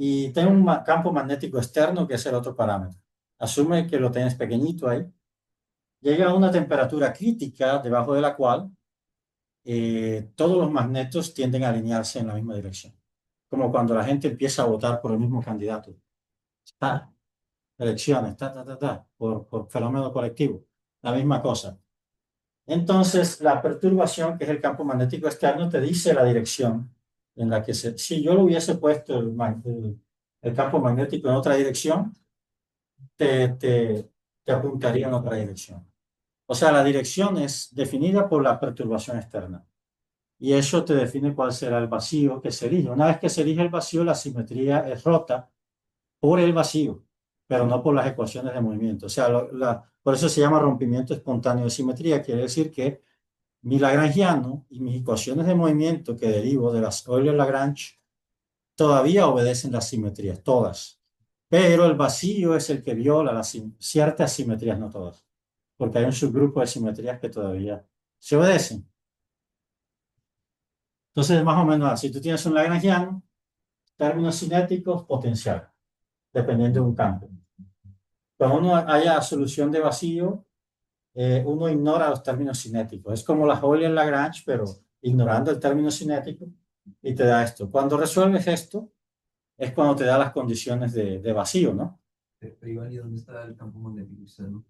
y tengo un campo magnético externo que es el otro parámetro. Asume que lo tienes pequeñito ahí. Llega a una temperatura crítica debajo de la cual todos los magnetos tienden a alinearse en la misma dirección. Como cuando la gente empieza a votar por el mismo candidato. Elecciones, por fenómeno colectivo. La misma cosa. Entonces, la perturbación, que es el campo magnético externo, te dice la dirección en la que si yo lo hubiese puesto el campo magnético en otra dirección, te apuntaría en otra dirección. O sea, la dirección es definida por la perturbación externa. Y eso te define cuál será el vacío que se elige. Una vez que se elige el vacío, la simetría es rota por el vacío, pero no por las ecuaciones de movimiento. O sea, por eso se llama rompimiento espontáneo de simetría. Quiere decir que mi lagrangiano y mis ecuaciones de movimiento que derivo de las Euler-Lagrange todavía obedecen las simetrías, todas. Pero el vacío es el que viola ciertas simetrías, no todas, porque hay un subgrupo de simetrías que todavía se obedecen. Entonces, más o menos así, tú tienes un lagrangiano, términos cinéticos, potencial, dependiendo de un campo. Cuando uno haya solución de vacío, uno ignora los términos cinéticos. Es como la Euler-Lagrange, pero ignorando el término cinético, y te da esto. Cuando resuelves esto, es cuando te da las condiciones de vacío, ¿no? Iván, ¿y dónde está el campo magnético externo?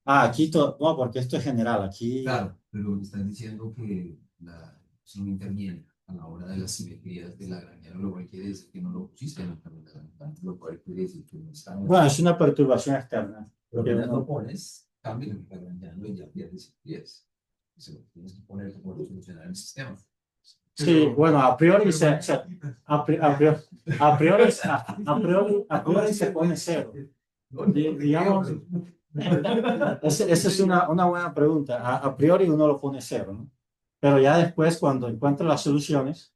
Ah, aquí todo, no, porque esto es general, aquí, Claro, pero me están diciendo que la si no interviene a la hora de las simetrías de Lagrangiano, lo cual quiere decir que no lo pusiste en el campo Lagrangiano, lo cual quiere decir que no está. bueno, es una perturbación externa. Pero que apenas uno- lo pones, cambia el Lagrangiano y ya pierdes simetrías. Se lo tienes que poner como solucionar el sistema. Sí, bueno, a priori se, Pero- a priori se pone cero. Digamos, esa es una buena pregunta. A priori uno lo pone cero, ¿no? Pero ya después, cuando encuentras las soluciones,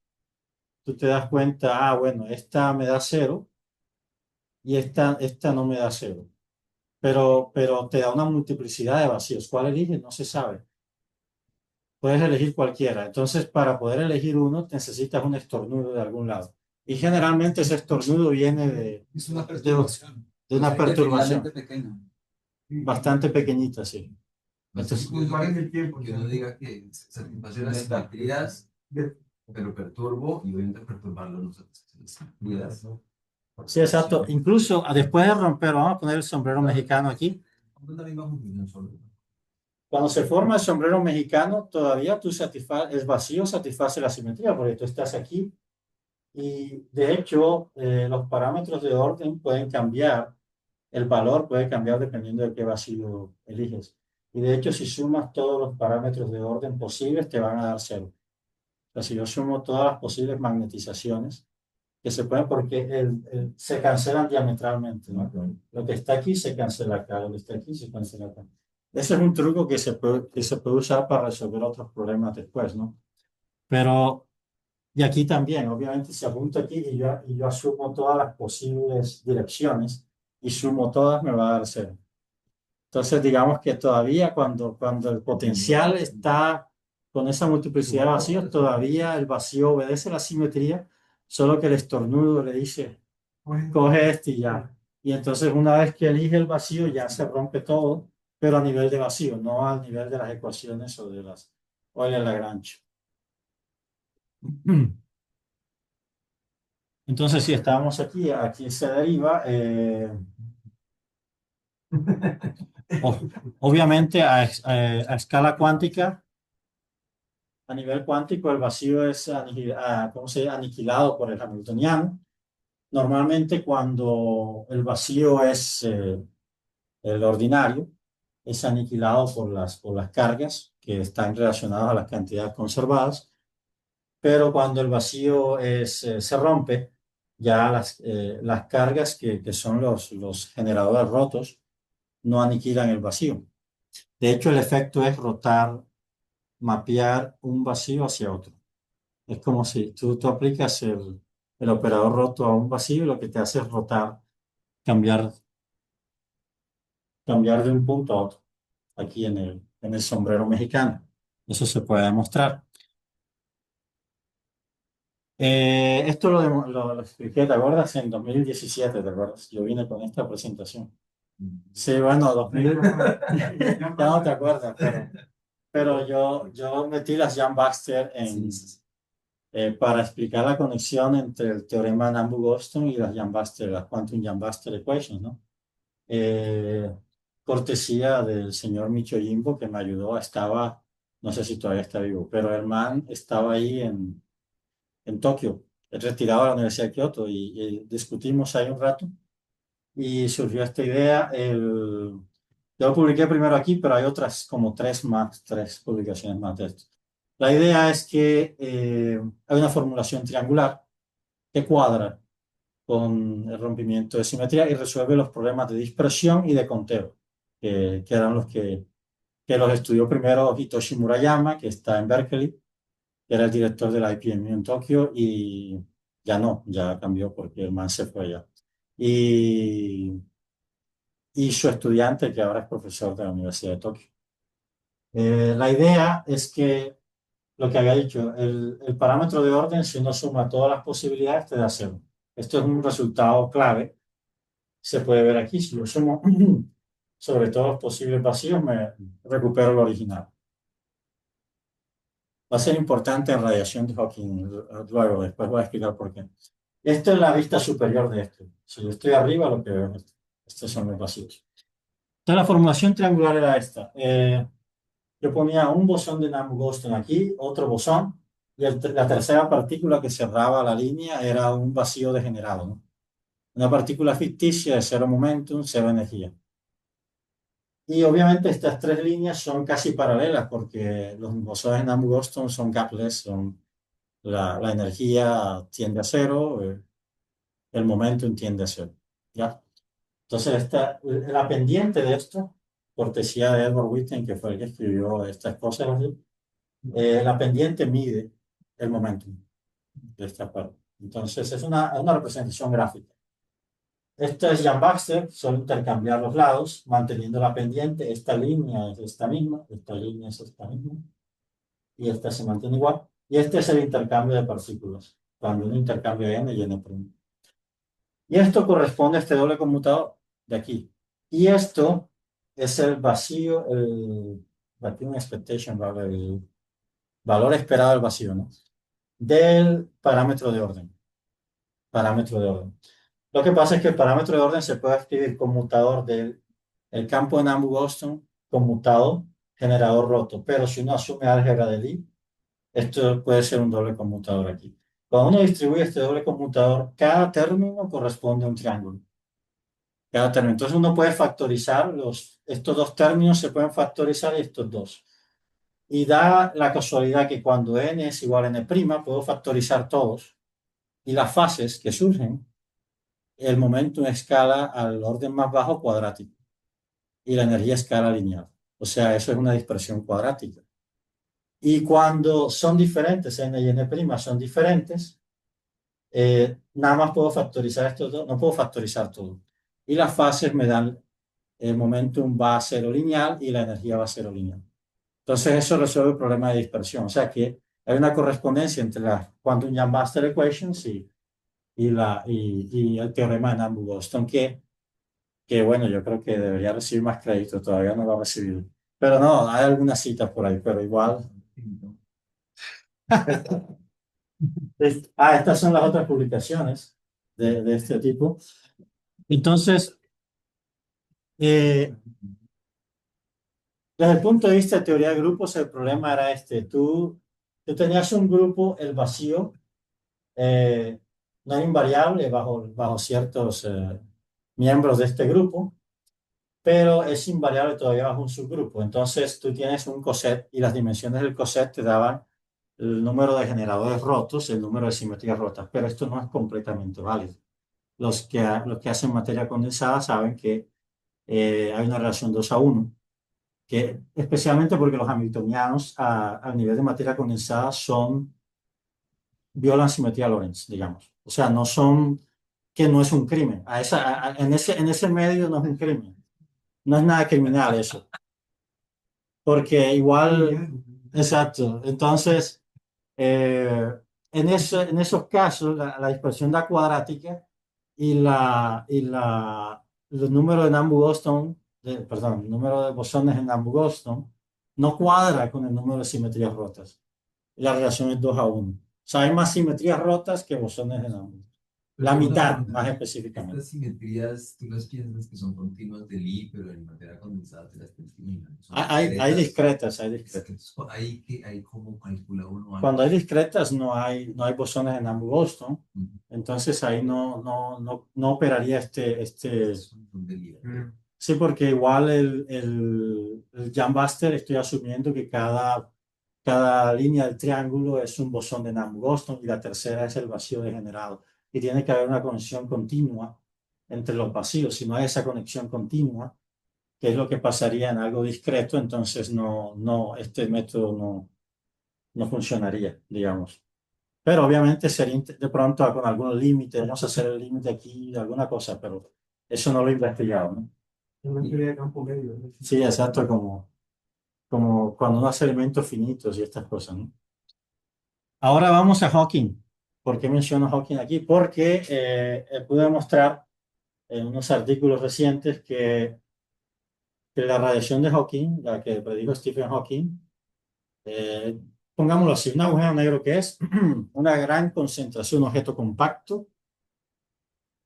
tú te das cuenta, bueno, esta me da cero y esta no me da cero. Pero te da una multiplicidad de vacíos. ¿Cuál eliges? No se sabe. Puedes elegir cualquiera. Entonces, para poder elegir uno, necesitas un estornudo de algún lado. Y generalmente ese estornudo viene Es una perturbación. de una perturbación Indefinidamente pequeña. bastante pequeñita, sí. No Entonces, es curioso en el tiempo, que uno diga que satisface las simetrías, pero perturbo y obviamente perturbarlo no satisface las simetrías. sí, exacto. Incluso después de romper, vamos a poner el sombrero mexicano aquí. Es la misma función solo. Cuando se forma el sombrero mexicano, todavía el vacío satisface la simetría, porque tú estás aquí. Y de hecho, los parámetros de orden pueden cambiar. El valor puede cambiar dependiendo de qué vacío eliges. Y de hecho, si sumas todos los parámetros de orden posibles, te van a dar cero. O sea, si yo sumo todas las posibles magnetizaciones que se pueden, porque se cancelan diametralmente, ¿no? Lo que está aquí se cancela acá, lo que está aquí se cancela acá. Ese es un truco que se puede usar para resolver otros problemas después, ¿no? Pero, y aquí también, obviamente, si apunto aquí y yo asumo todas las posibles direcciones y sumo todas, me va a dar cero. Entonces, digamos que todavía cuando el potencial está con esa multiplicidad de vacíos, todavía el vacío obedece la simetría, solo que el estornudo le dice, coge este y ya. Y entonces una vez que elige el vacío, ya se rompe todo, pero a nivel de vacío, no a nivel de las ecuaciones o de Lagrange. Entonces, si estábamos aquí se deriva. Obviamente a escala cuántica, a nivel cuántico, el vacío es ¿cómo se llama? Aniquilado por el Hamiltoniano. Normalmente cuando el vacío es el ordinario, es aniquilado por las cargas que están relacionadas a las cantidades conservadas, pero cuando el vacío se rompe, ya las cargas que son los generadores rotos no aniquilan el vacío. De hecho, el efecto es mapear un vacío hacia otro. Es como si tú aplicas el operador roto a un vacío y lo que te hace es rotar, cambiar, cambiar de un punto a otro, aquí en el sombrero mexicano. Eso se puede demostrar. Esto lo expliqué, ¿te acuerdas? En 2017, ¿te acuerdas? Yo vine con esta presentación. Sí, bueno, 2000, ya no te acuerdas, pero yo metí las Jan Baxter para explicar la conexión entre el teorema Nambu-Goldstone y las las Quantum Jan-Baxter Equations, ¿no? Cortesía del señor Michio Jimbo, que me ayudó, no sé si todavía está vivo, pero el man estaba ahí en Tokio, retirado de la Universidad de Kioto, y discutimos ahí un rato, y surgió esta idea. Yo lo publiqué primero aquí, pero hay otras como tres publicaciones más de esto. La idea es que hay una formulación triangular que cuadra con el rompimiento de simetría y resuelve los problemas de dispersión y de conteo, que eran los que los estudió primero Hitoshi Murayama, que está en Berkeley, que era el director de la IPM en Tokio, y ya cambió porque el man se fue allá. Y su estudiante, que ahora es profesor de la Universidad de Tokio. La idea es que, lo que había dicho, el parámetro de orden, si uno suma todas las posibilidades, te da cero. Esto es un resultado clave. Se puede ver aquí, si lo sumo sobre todos los posibles vacíos, me recupero lo original. Va a ser importante en radiación de Hawking, luego, después voy a explicar por qué. Esta es la vista superior de esto. Si yo estoy arriba, lo que veo es esto. Estos son los vacíos. Entonces, la formulación triangular era esta. Yo ponía un bosón de Nambu-Goldstein aquí, otro bosón, y la tercera partícula que cerraba la línea era un vacío degenerado, ¿no? Una partícula ficticia de cero momentum, cero energía. Y obviamente estas tres líneas son casi paralelas porque los bosones de Nambu-Goldstein son gapless, la energía tiende a cero, el momentum tiende a cero, ¿ya? Entonces, la pendiente de esto, cortesía de Edward Witten, que fue el que escribió estas cosas, la pendiente mide el momentum de esta parte. Entonces, es una representación gráfica. Esto es Jan Baxter, solo intercambiar los lados, manteniendo la pendiente. Esta línea es esta misma, esta línea es esta misma, y esta se mantiene igual. Y este es el intercambio de partículas, cuando uno intercambia n y n'. Y esto corresponde a este doble conmutador de aquí. Y esto es el vacío, el vacuum expectation value, el valor esperado del vacío, ¿no? Del parámetro de orden. Parámetro de orden. Lo que pasa es que el parámetro de orden se puede escribir conmutador del el campo de Nambu-Goldstein, conmutado, generador roto. Pero si uno asume álgebra de Lie, esto puede ser un doble conmutador aquí. Cuando uno distribuye este doble conmutador, cada término corresponde a un triángulo. Cada término. Entonces uno puede factorizar estos dos términos, se pueden factorizar estos dos. Y da la casualidad que cuando n es igual a n', puedo factorizar todos. Y las fases que surgen, el momento escala al orden más bajo cuadrático. Y la energía escala lineal. O sea, eso es una dispersión cuadrática. Y cuando son diferentes, n y n' son diferentes, nada más puedo factorizar estos dos, no puedo factorizar todo. Y las fases me dan el momentum va a cero lineal y la energía va a cero lineal. Entonces eso resuelve el problema de dispersión. O sea que hay una correspondencia entre las Quantum Yang-Baxter Equations y el teorema de Nambu-Goldstein, que bueno, yo creo que debería recibir más crédito, todavía no lo ha recibido. Pero no, hay algunas citas por ahí, pero igual. Estas son las otras publicaciones de este tipo. Entonces, desde el punto de vista de teoría de grupos, el problema era este. Tú tenías un grupo, el vacío, no era invariable bajo ciertos miembros de este grupo, pero es invariable todavía bajo un subgrupo. Entonces, tú tienes un coset y las dimensiones del coset te daban el número de generadores rotos, el número de simetrías rotas, pero esto no es completamente válido. Los que hacen materia condensada saben que hay una relación 2 a 1, que especialmente porque los hamiltonianos a nivel de materia condensada violan simetría Lorentz, digamos. O sea, no son, que no es un crimen. En ese medio no es un crimen. No es nada criminal eso. Porque igual, exacto. Entonces, en esos casos, la dispersión da cuadrática y los números de Nambu-Goldstein, perdón, el número de bosones en Nambu-Goldstein no cuadra con el número de simetrías rotas. La relación es 2 a 1. O sea, hay más simetrías rotas que bosones de Nambu. La mitad, más específicamente. Estas simetrías, tú las piensas que son continuas de Lie, pero en materia condensada te las eliminan. Hay discretas, hay discretas. Ahí cómo calcula uno. Cuando hay discretas no hay bosones en Nambu-Goldstein, entonces ahí no operaría este. Sí, porque igual el Yang-Baxter estoy asumiendo que cada línea del triángulo es un bosón de Nambu-Goldstein y la tercera es el vacío degenerado. y tiene que haber una conexión continua entre los vacíos. Si no hay esa conexión continua, que es lo que pasaría en algo discreto, entonces este método no funcionaría, digamos. Pero obviamente sería de pronto con algunos límites, vamos a hacer el límite aquí, alguna cosa, pero eso no lo he investigado, ¿no? Es una teoría de campo medio, ¿no? Sí, exacto, como cuando uno hace elementos finitos y estas cosas, ¿no? Ahora vamos a Hawking. ¿Por qué menciono Hawking aquí? Porque pude demostrar en unos artículos recientes que la radiación de Hawking, la que predijo Stephen Hawking, eh, pongámoslo así, un agujero negro que es una gran concentración, un objeto compacto,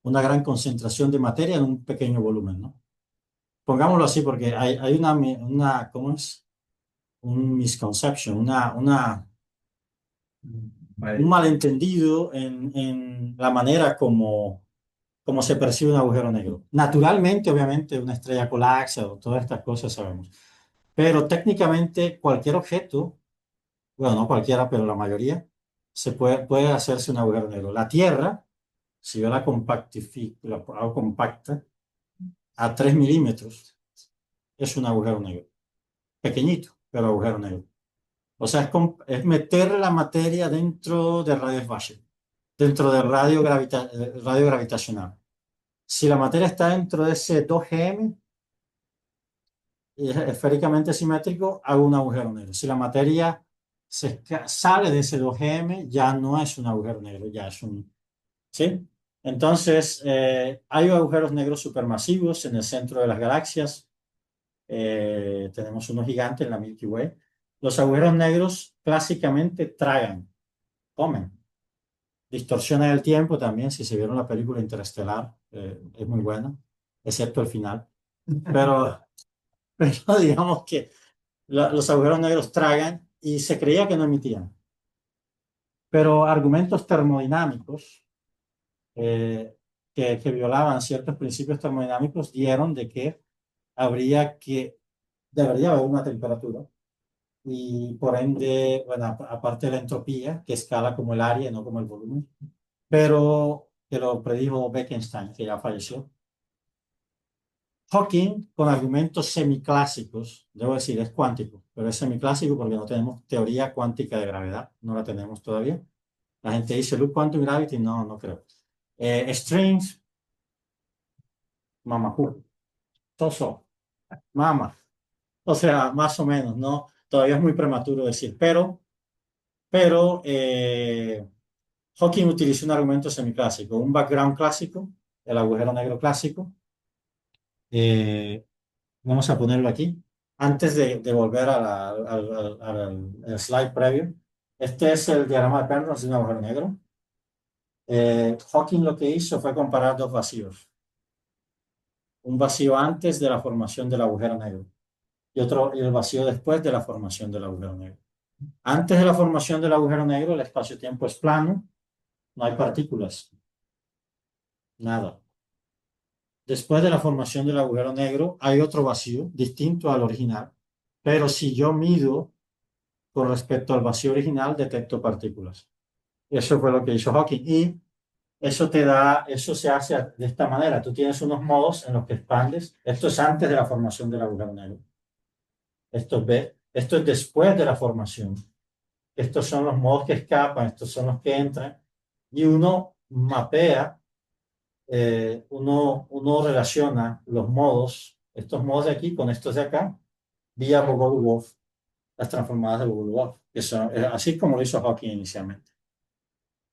una gran concentración de materia en un pequeño volumen, ¿no? Pongámoslo así porque hay ¿cómo es? Un misconception, un malentendido en la manera como se percibe un agujero negro. Naturalmente, obviamente, una estrella colapsa o todas estas cosas sabemos. Pero técnicamente cualquier objeto, bueno, no cualquiera, pero la mayoría, puede hacerse un agujero negro. La Tierra, si yo la compactifico, la hago compacta, a 3 milímetros, es un agujero negro. Pequeñito, pero agujero negro. O sea, es meter la materia dentro de radio espacio, dentro del radio gravitacional. Si la materia está dentro de ese 2 GeM y es esféricamente simétrico, hago un agujero negro. Si la materia sale de ese 2 GeM, ya no es un agujero negro, ya es un... ¿Sí? Entonces, hay agujeros negros supermasivos en el centro de las galaxias. Tenemos unos gigantes en la Milky Way. Los agujeros negros clásicamente tragan, comen, distorsionan el tiempo también. Si se vieron la película Interestelar, es muy buena, excepto el final. Pero, pero digamos que los agujeros negros tragan y se creía que no emitían. Pero argumentos termodinámicos que violaban ciertos principios termodinámicos dieron de que debería haber una temperatura y por ende, bueno, aparte de la entropía, que escala como el área, no como el volumen, pero que lo predijo Bekenstein, que ya falleció. Hawking, con argumentos semiclásicos, debo decir, es cuántico, pero es semiclásico porque no tenemos teoría cuántica de gravedad, no la tenemos todavía. La gente dice, look, quantum gravity, no creo. Strings, mamajú, so, mama. O sea, más o menos, ¿no? Todavía es muy prematuro decir, pero Hawking utilizó un argumento semiclásico, un background clásico, el agujero negro clásico. Vamos a ponerlo aquí. Antes de volver al slide previo, este es el diagrama de Penrose de un agujero negro. Hawking lo que hizo fue comparar dos vacíos. Un vacío antes de la formación del agujero negro y el vacío después de la formación del agujero negro. Antes de la formación del agujero negro, el espacio-tiempo es plano, no hay partículas, nada. Después de la formación del agujero negro, hay otro vacío distinto al original, pero si yo mido con respecto al vacío original, detecto partículas. Eso fue lo que hizo Hawking. Y eso se hace de esta manera. Tú tienes unos modos en los que expandes. Esto es antes de la formación del agujero negro. Esto es B. Esto es después de la formación. Estos son los modos que escapan, estos son los que entran. Y uno mapea, uno relaciona los modos, estos modos de aquí con estos de acá, vía Bogol-Wolff, las transformadas de Bogol-Wolff, que son así como lo hizo Hawking inicialmente.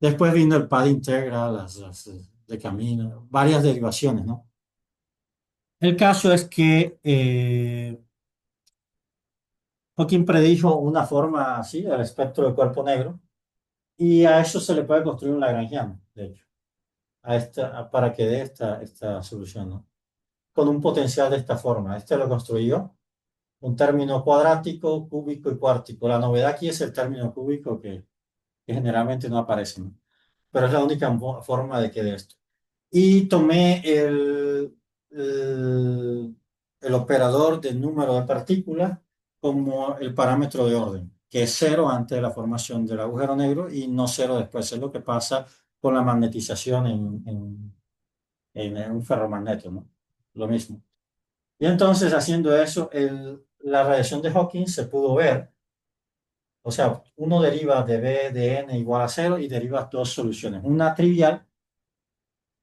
Después vino el pad integral, las de camino, varias derivaciones, ¿no? El caso es que Hawking predijo una forma así del espectro del cuerpo negro y a eso se le puede construir un lagrangiano, de hecho, para que dé esta solución, ¿no? Con un potencial de esta forma. Este lo construyó, un término cuadrático, cúbico y cuártico. La novedad aquí es el término cúbico que generalmente no aparece, ¿no? Pero es la única forma de que dé esto. Y tomé el operador de número de partículas como el parámetro de orden, que es cero antes de la formación del agujero negro y no cero después. Es lo que pasa con la magnetización en un ferromagneto, ¿no? Lo mismo. Y entonces, haciendo eso, la radiación de Hawking se pudo ver. O sea, uno deriva de B de n igual a 0 y derivas dos soluciones, una trivial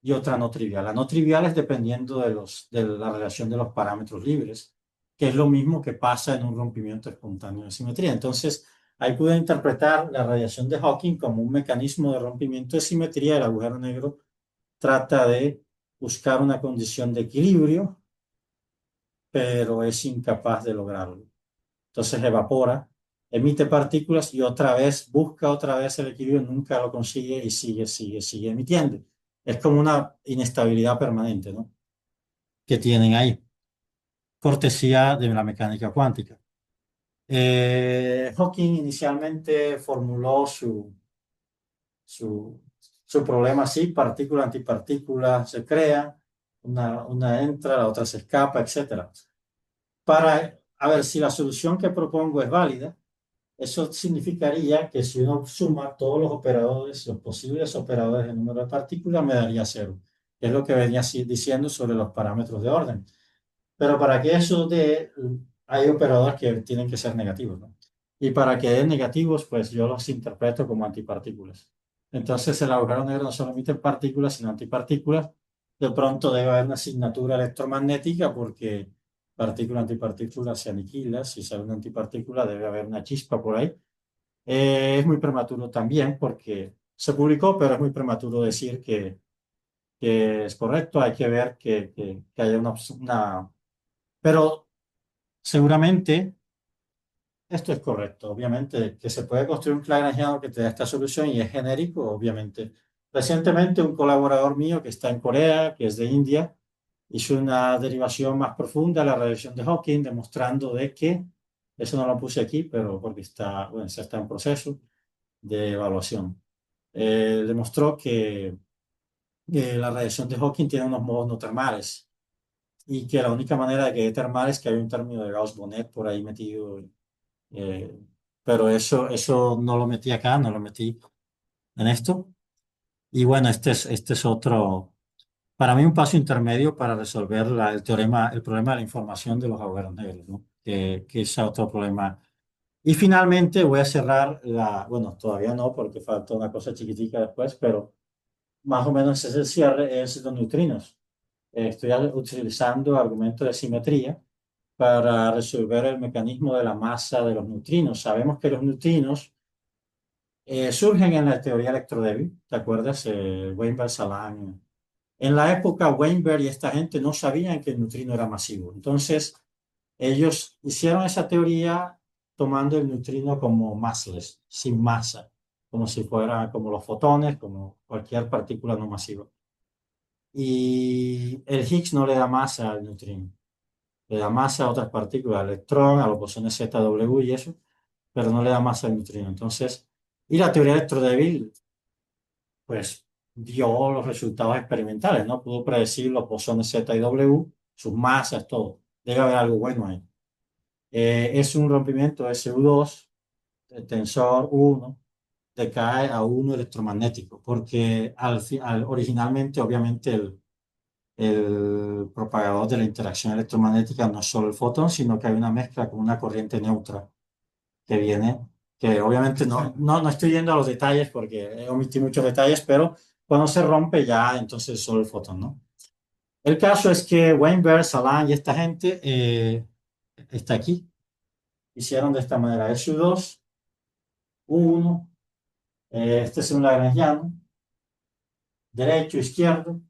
y otra no trivial. La no trivial es dependiendo de la relación de los parámetros libres, que es lo mismo que pasa en un rompimiento espontáneo de simetría. Entonces, ahí pude interpretar la radiación de Hawking como un mecanismo de rompimiento de simetría. El agujero negro trata de buscar una condición de equilibrio, pero es incapaz de lograrlo. Entonces evapora, emite partículas y otra vez busca otra vez el equilibrio, nunca lo consigue y sigue emitiendo. Es como una inestabilidad permanente, ¿no? Que tienen ahí, cortesía de la mecánica cuántica. Hawking inicialmente formuló su, su problema así: partícula, antipartícula se crea, una entra, la otra se escapa, etc. Para, a ver, si la solución que propongo es válida, eso significaría que si uno suma todos los operadores, los posibles operadores de número de partículas, me daría cero, que es lo que venía diciendo sobre los parámetros de orden. Pero para que eso dé, hay operadores que tienen que ser negativos, ¿no? Y para que den negativos, pues yo los interpreto como antipartículas. Entonces el agujero negro no solo emite partículas, sino antipartículas. De pronto debe haber una asignatura electromagnética porque partícula-antipartícula se aniquila. Si sale una antipartícula, debe haber una chispa por ahí. Es muy prematuro también porque se publicó, pero es muy prematuro decir que es correcto. Hay que ver que haya una... Pero seguramente esto es correcto. Obviamente que se puede construir un lagrangiano que te da esta solución y es genérico, obviamente. Recientemente un colaborador mío que está en Corea, que es de India, hizo una derivación más profunda de la radiación de Hawking, demostrando de que, eso no lo puse aquí, pero porque está, bueno, ya está en proceso de evaluación. Demostró que la radiación de Hawking tiene unos modos no termales y que la única manera de que dé termal es que hay un término de Gauss-Bonnet por ahí metido. eh, pero eso no lo metí acá, no lo metí en esto. Y bueno, este es otro, para mí un paso intermedio para resolver el problema de la información de los agujeros negros, ¿no? Que es otro problema. Y finalmente voy a cerrar bueno, todavía no, porque falta una cosa chiquitica después, pero más o menos ese cierre es los neutrinos. Estoy utilizando argumentos de simetría para resolver el mecanismo de la masa de los neutrinos. Sabemos que los neutrinos surgen en la teoría electrodébil, ¿te acuerdas? Weinberg, Salam. En la época, Weinberg y esta gente no sabían que el neutrino era masivo. Entonces, ellos hicieron esa teoría tomando el neutrino como massless, sin masa, como si fuera como los fotones, como cualquier partícula no masiva. Y el Higgs no le da masa al neutrino, le da masa a otras partículas, al electrón, a los bosones Z, W y eso, pero no le da masa al neutrino. Entonces, y la teoría electrodébil, pues, dio los resultados experimentales, ¿no? Pudo predecir los bosones Z y W, sus masas, todo. Debe haber algo bueno ahí. Es un rompimiento SU2, el tensor 1, decae a 1 electromagnético, porque originalmente, obviamente, el propagador de la interacción electromagnética no es solo el fotón, sino que hay una mezcla con una corriente neutra que viene, que obviamente no estoy yendo a los detalles porque omití muchos detalles, pero cuando se rompe ya entonces solo el fotón, ¿no? El caso es que Weinberg, Salam y esta gente está aquí. Hicieron de esta manera SU2, U1, este es un lagrangiano, derecho, izquierdo.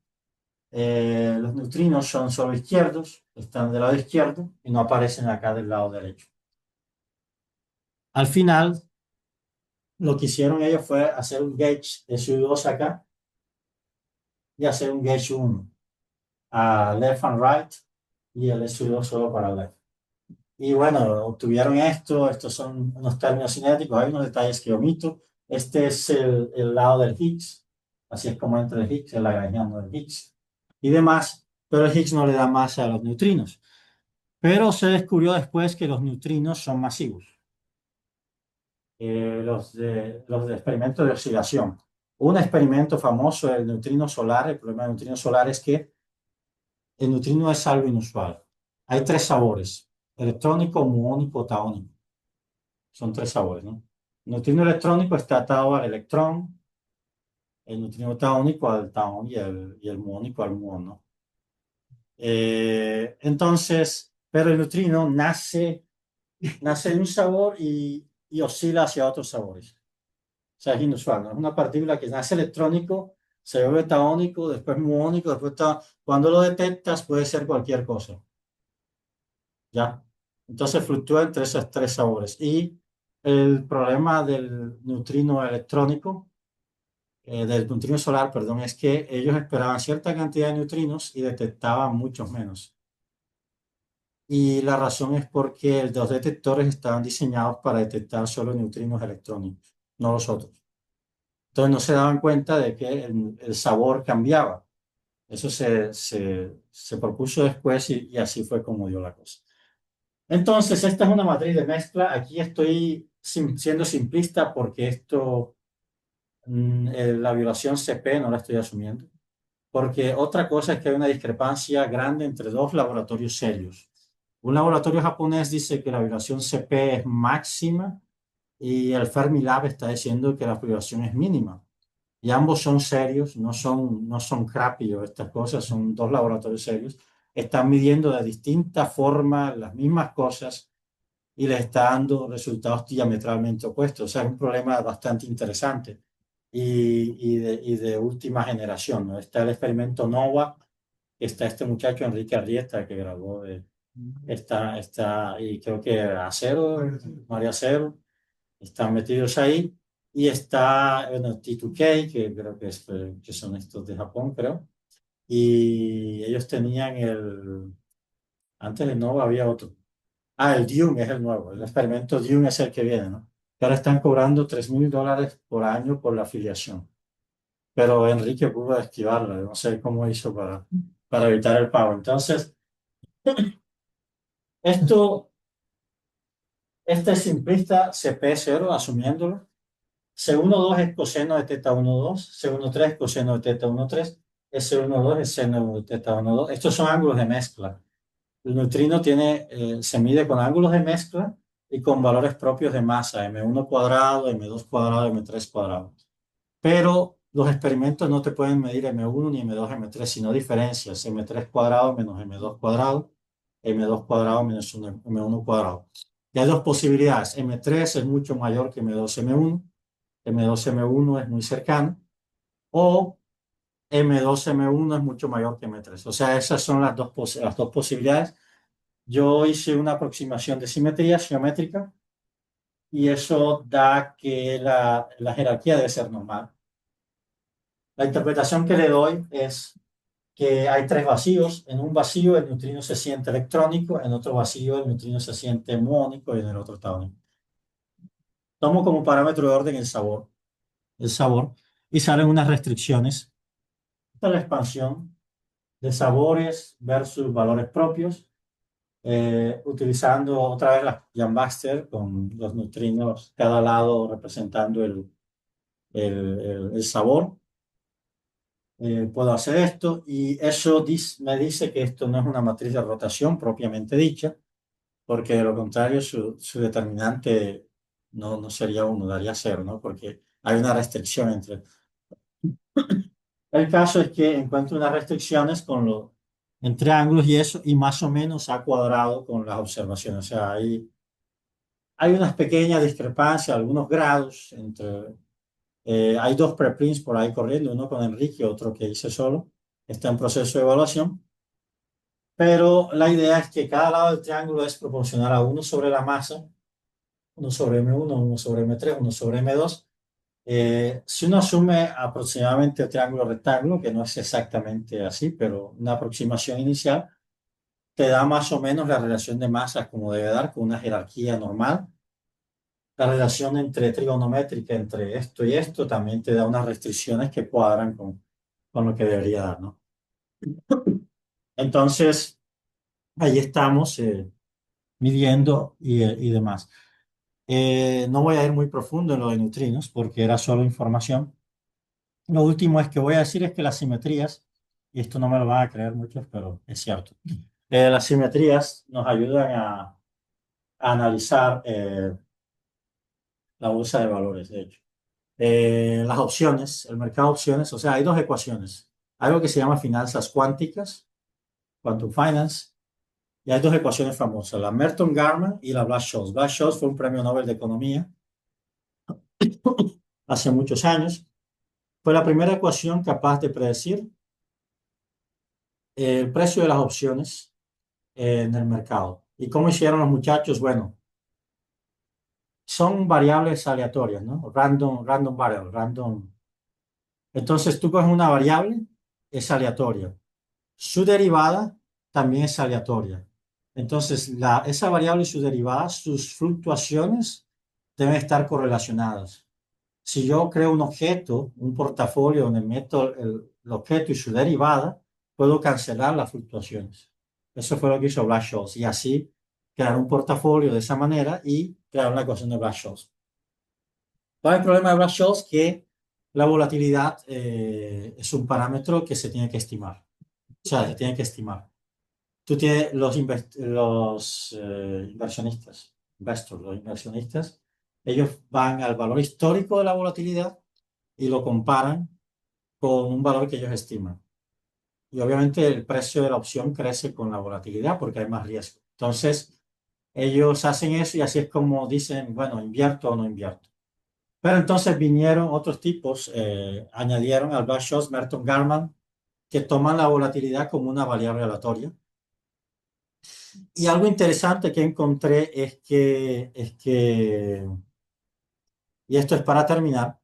Los neutrinos son solo izquierdos, están del lado izquierdo y no aparecen acá del lado derecho. Al final, lo que hicieron ellos fue hacer un gauge SU2 acá y hacer un gauge 1 a left and right y el SU2 solo para left. Y bueno, obtuvieron esto, estos son unos términos cinéticos, hay unos detalles que omito. Este es el lado del Higgs, así es como entra el Higgs, el lagrangiano del Higgs y demás, pero el Higgs no le da masa a los neutrinos. Pero se descubrió después que los neutrinos son masivos, los de experimentos de oxidación. Un experimento famoso del neutrino solar, el problema del neutrino solar es que el neutrino es algo inusual. Hay tres sabores: electrónico, muónico, taónico. Son tres sabores, ¿no? El neutrino electrónico está atado al electrón, el neutrino taónico al taón y el muónico al muón, ¿no? Entonces, pero el neutrino nace de un sabor y oscila hacia otros sabores. O sea, es inusual, ¿no? Es una partícula que nace electrónico, se vuelve taónico, después muónico, después cuando lo detectas puede ser cualquier cosa, ¿ya? Entonces fluctúa entre esos tres sabores. Y el problema del neutrino electrónico, del neutrino solar, perdón, es que ellos esperaban cierta cantidad de neutrinos y detectaban muchos menos. Y la razón es porque los detectores estaban diseñados para detectar solo neutrinos electrónicos, no los otros. Entonces no se daban cuenta de que el sabor cambiaba. Eso se propuso después y así fue como dio la cosa. Entonces, esta es una matriz de mezcla. Aquí estoy siendo simplista porque la violación CP no la estoy asumiendo. Porque otra cosa es que hay una discrepancia grande entre dos laboratorios serios. Un laboratorio japonés dice que la violación CP es máxima y el Fermilab está diciendo que la violación es mínima. Y ambos son serios, no son crappy o estas cosas, son dos laboratorios serios. Están midiendo de distintas formas las mismas cosas y les está dando resultados diametralmente opuestos. O sea, es un problema bastante interesante y de última generación, ¿no? Está el experimento NOVA, está este muchacho Enrique Arrieta que grabó y creo que Acero, María Acero, están metidos ahí. Y está, bueno, T2K, que creo que son estos de Japón, creo. Y ellos tenían antes de Nova había otro. Ah, el Dune es el nuevo. El experimento Dune es el que viene, ¿no? Que ahora están cobrando $3,000 por año por la afiliación. Pero Enrique pudo esquivarla. No sé cómo hizo para evitar el pago. Entonces, esto, este es simplista CP0, asumiéndolo. C12 es coseno de teta 12, C13 es coseno de teta 13, S12 es seno de teta 12. Estos son ángulos de mezcla. El neutrino se mide con ángulos de mezcla y con valores propios de masa, M1 cuadrado, M2 cuadrado, M3 cuadrado. Pero los experimentos no te pueden medir M1 ni M2, M3, sino diferencias, M3 cuadrado menos M2 cuadrado, M2 cuadrado menos M1 cuadrado. Y hay dos posibilidades: M3 es mucho mayor que M2, M1, M2, M1 es muy cercano, o M2, M1 es mucho mayor que M3. O sea, esas son las dos posibilidades. Yo hice una aproximación de simetría geométrica y eso da que la jerarquía debe ser normal. La interpretación que le doy es que hay tres vacíos. En un vacío el neutrino se siente electrónico, en otro vacío el neutrino se siente muónico y en el otro taónico. Tomo como parámetro de orden el sabor, y salen unas restricciones. Esta es la expansión de sabores versus valores propios, utilizando otra vez la Jam-Baxter con los neutrinos, cada lado representando el sabor. Puedo hacer esto y eso me dice que esto no es una matriz de rotación propiamente dicha, porque de lo contrario su determinante no sería 1, daría 0, ¿no? Porque hay una restricción entre. El caso es que encuentro unas restricciones entre ángulos y eso, y más o menos ha cuadrado con las observaciones. O sea, hay unas pequeñas discrepancias, algunos grados hay dos preprints por ahí corriendo, uno con Enrique, otro que hice solo. Está en proceso de evaluación. Pero la idea es que cada lado del triángulo es proporcional a 1 sobre la masa, 1 sobre M1, 1 sobre M3, 1 sobre M2. Si uno asume aproximadamente el triángulo rectángulo, que no es exactamente así, pero una aproximación inicial, te da más o menos la relación de masas como debe dar, con una jerarquía normal. La relación trigonométrica entre esto y esto también te da unas restricciones que cuadran con lo que debería dar, ¿no? Entonces, ahí estamos midiendo y demás. No voy a ir muy profundo en lo de neutrinos porque era solo información. lo último es que voy a decir es que las simetrías, y esto no me lo van a creer muchos, pero es cierto, las simetrías nos ayudan a analizar la bolsa de valores, de hecho. Las opciones, el mercado de opciones, o sea, hay dos ecuaciones. Hay algo que se llama finanzas cuánticas, quantum finance, y hay dos ecuaciones famosas, la Merton-Garman y la Black-Scholes. Black-Scholes fue un premio Nobel de Economía hace muchos años. Fue la primera ecuación capaz de predecir el precio de las opciones en el mercado. ¿Y cómo hicieron los muchachos? Bueno, son variables aleatorias, ¿no? Random variable, random. Entonces tú coges una variable, es aleatoria. Su derivada también es aleatoria. Entonces, esa variable y su derivada, sus fluctuaciones deben estar correlacionadas. Si yo creo un objeto, un portafolio donde meto el objeto y su derivada, puedo cancelar las fluctuaciones. Eso fue lo que hizo Black-Scholes. Y así crear un portafolio de esa manera y crear una ecuación de Black-Scholes. ¿Cuál es el problema de Black-Scholes? Que la volatilidad es un parámetro que se tiene que estimar. O sea, se tiene que estimar. Tú tienes inversionistas, los inversionistas, ellos van al valor histórico de la volatilidad y lo comparan con un valor que ellos estiman. Y obviamente el precio de la opción crece con la volatilidad porque hay más riesgo. Entonces, ellos hacen eso y así es como dicen, bueno, invierto o no invierto. Pero entonces vinieron otros tipos, añadieron al Black-Scholes, Merton Garman, que toman la volatilidad como una variable aleatoria. Y algo interesante que encontré y esto es para terminar,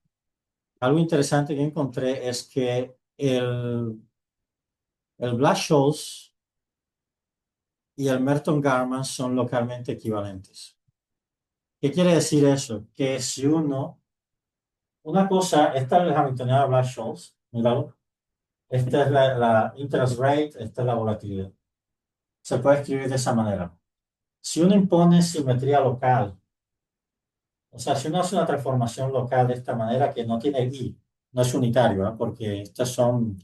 algo interesante que encontré es que el Black-Scholes y el Merton Garman son localmente equivalentes. ¿Qué quiere decir eso? Que si una cosa, esta es la Hamiltoniana Black-Scholes, míralo, esta es la interest rate, esta es la volatilidad. Se puede escribir de esa manera. Si uno impone simetría local, o sea, si uno hace una transformación local de esta manera que no tiene i, no es unitario, ¿eh? Porque estos son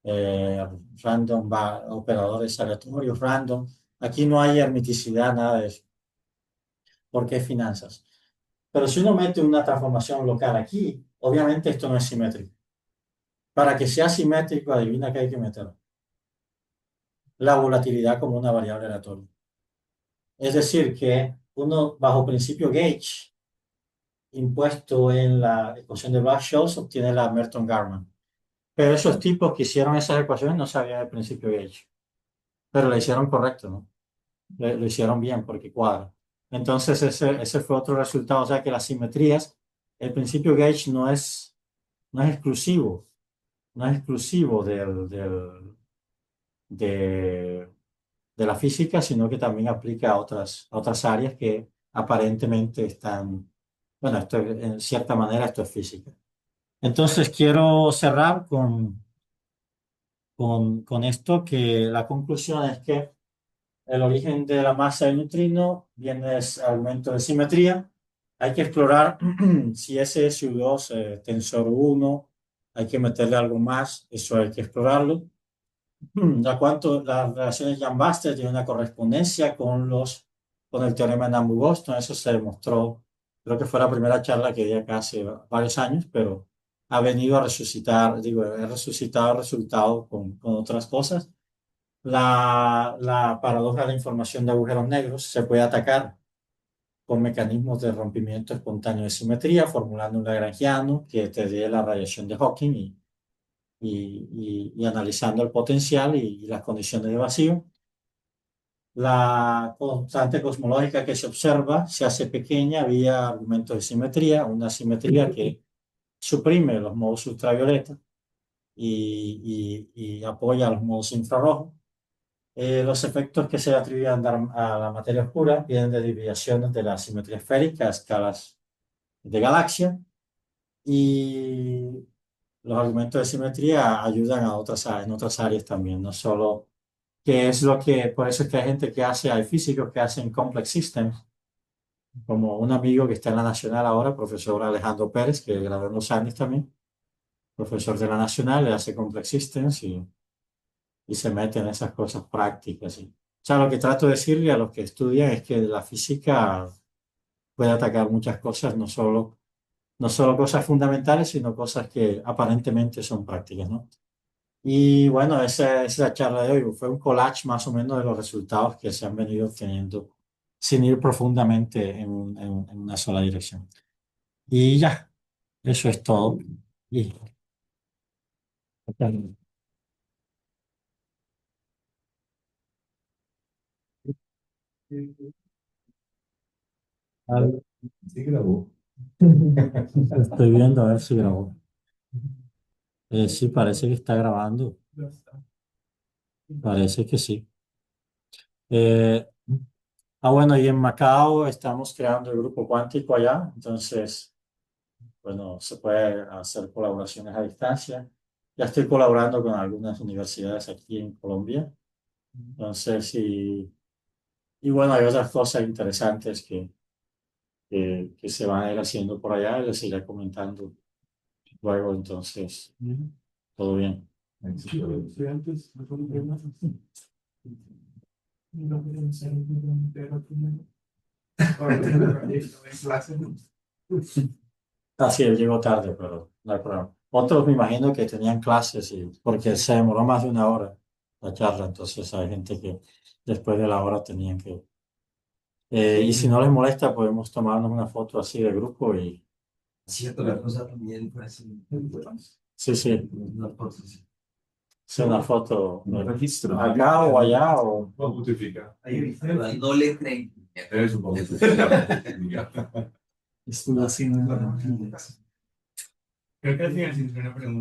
random, operadores aleatorios, random. Aquí no hay hermeticidad, nada de eso, porque es finanzas. Pero si uno mete una transformación local aquí, obviamente esto no es simétrico. Para que sea simétrico, adivina qué hay que meter. La volatilidad como una variable aleatoria. Es decir, que uno, bajo principio Gauge, impuesto en la ecuación de Black-Scholes, obtiene la Merton-Garman. Pero esos tipos que hicieron esas ecuaciones no sabían el principio Gauge. Pero lo hicieron correcto, ¿no? Lo hicieron bien porque cuadra. Entonces ese fue otro resultado. O sea que las simetrías, el principio Gauge no es exclusivo. No es exclusivo de, de la física, sino que también aplica a otras áreas que aparentemente están, bueno, en cierta manera esto es física. Entonces quiero cerrar con esto, que la conclusión es que el origen de la masa del neutrino viene de ese aumento de simetría. Hay que explorar si ese es SU2, tensor 1, hay que meterle algo más, eso hay que explorarlo. Las relaciones Yang-Baxter tienen una correspondencia con el teorema de Nambu-Boston, eso se demostró, creo que fue la primera charla que di acá hace varios años, pero ha venido a resucitar, digo, he resucitado el resultado con otras cosas. La paradoja de la información de agujeros negros se puede atacar con mecanismos de rompimiento espontáneo de simetría, formulando un lagrangiano que te dé la radiación de Hawking y analizando el potencial y las condiciones de vacío. La constante cosmológica que se observa se hace pequeña vía argumentos de simetría, una simetría que suprime los modos ultravioleta y apoya los modos infrarrojos. Los efectos que se atribuyen a la materia oscura vienen de desviaciones de la simetría esférica a escalas de galaxia y los argumentos de simetría ayudan en otras áreas también, no solo que es lo que, por eso es que hay gente que hay físicos que hacen complex systems, como un amigo que está en la Nacional ahora, profesor Alejandro Pérez, que grabó en Los Andes también. profesor de la Nacional, le hace Complex Systems y se mete en esas cosas prácticas. O sea, lo que trato de decirle a los que estudian es que la física puede atacar muchas cosas, no solo cosas fundamentales, sino cosas que aparentemente son prácticas, ¿no? Y bueno, esa es la charla de hoy. Fue un collage más o menos de los resultados que se han venido obteniendo sin ir profundamente en una sola dirección. Y ya, eso es todo. Y, Sí, grabó. estoy viendo a ver si grabó. Sí, parece que está grabando. Parece que sí. Eh, bueno, y en Macao estamos creando el grupo cuántico allá, entonces, bueno, se puede hacer colaboraciones a distancia. Ya estoy colaborando con algunas universidades aquí en Colombia, entonces, y bueno, hay otras cosas interesantes que se van a ir haciendo por allá y les iré comentando luego, entonces, todo bien. Estudiantes, no son problemas. No pueden ser un tema primero. Ahora, en clase, ¿no? Así él llegó tarde, pero no hay problema. Otros me imagino que tenían clases porque se demoró más de una hora la charla, entonces hay gente que después de la hora tenían que... y si no les molesta, podemos tomarnos una foto así de grupo y... Cierto, la cosa también fue así. Sí, sí, Una foto, sí. sí, una foto Registro. acá o allá o... Può putificare. Ahí no le creen. Supongo che sia. Estuvo así, ¿no? Creo que así es una pregunta.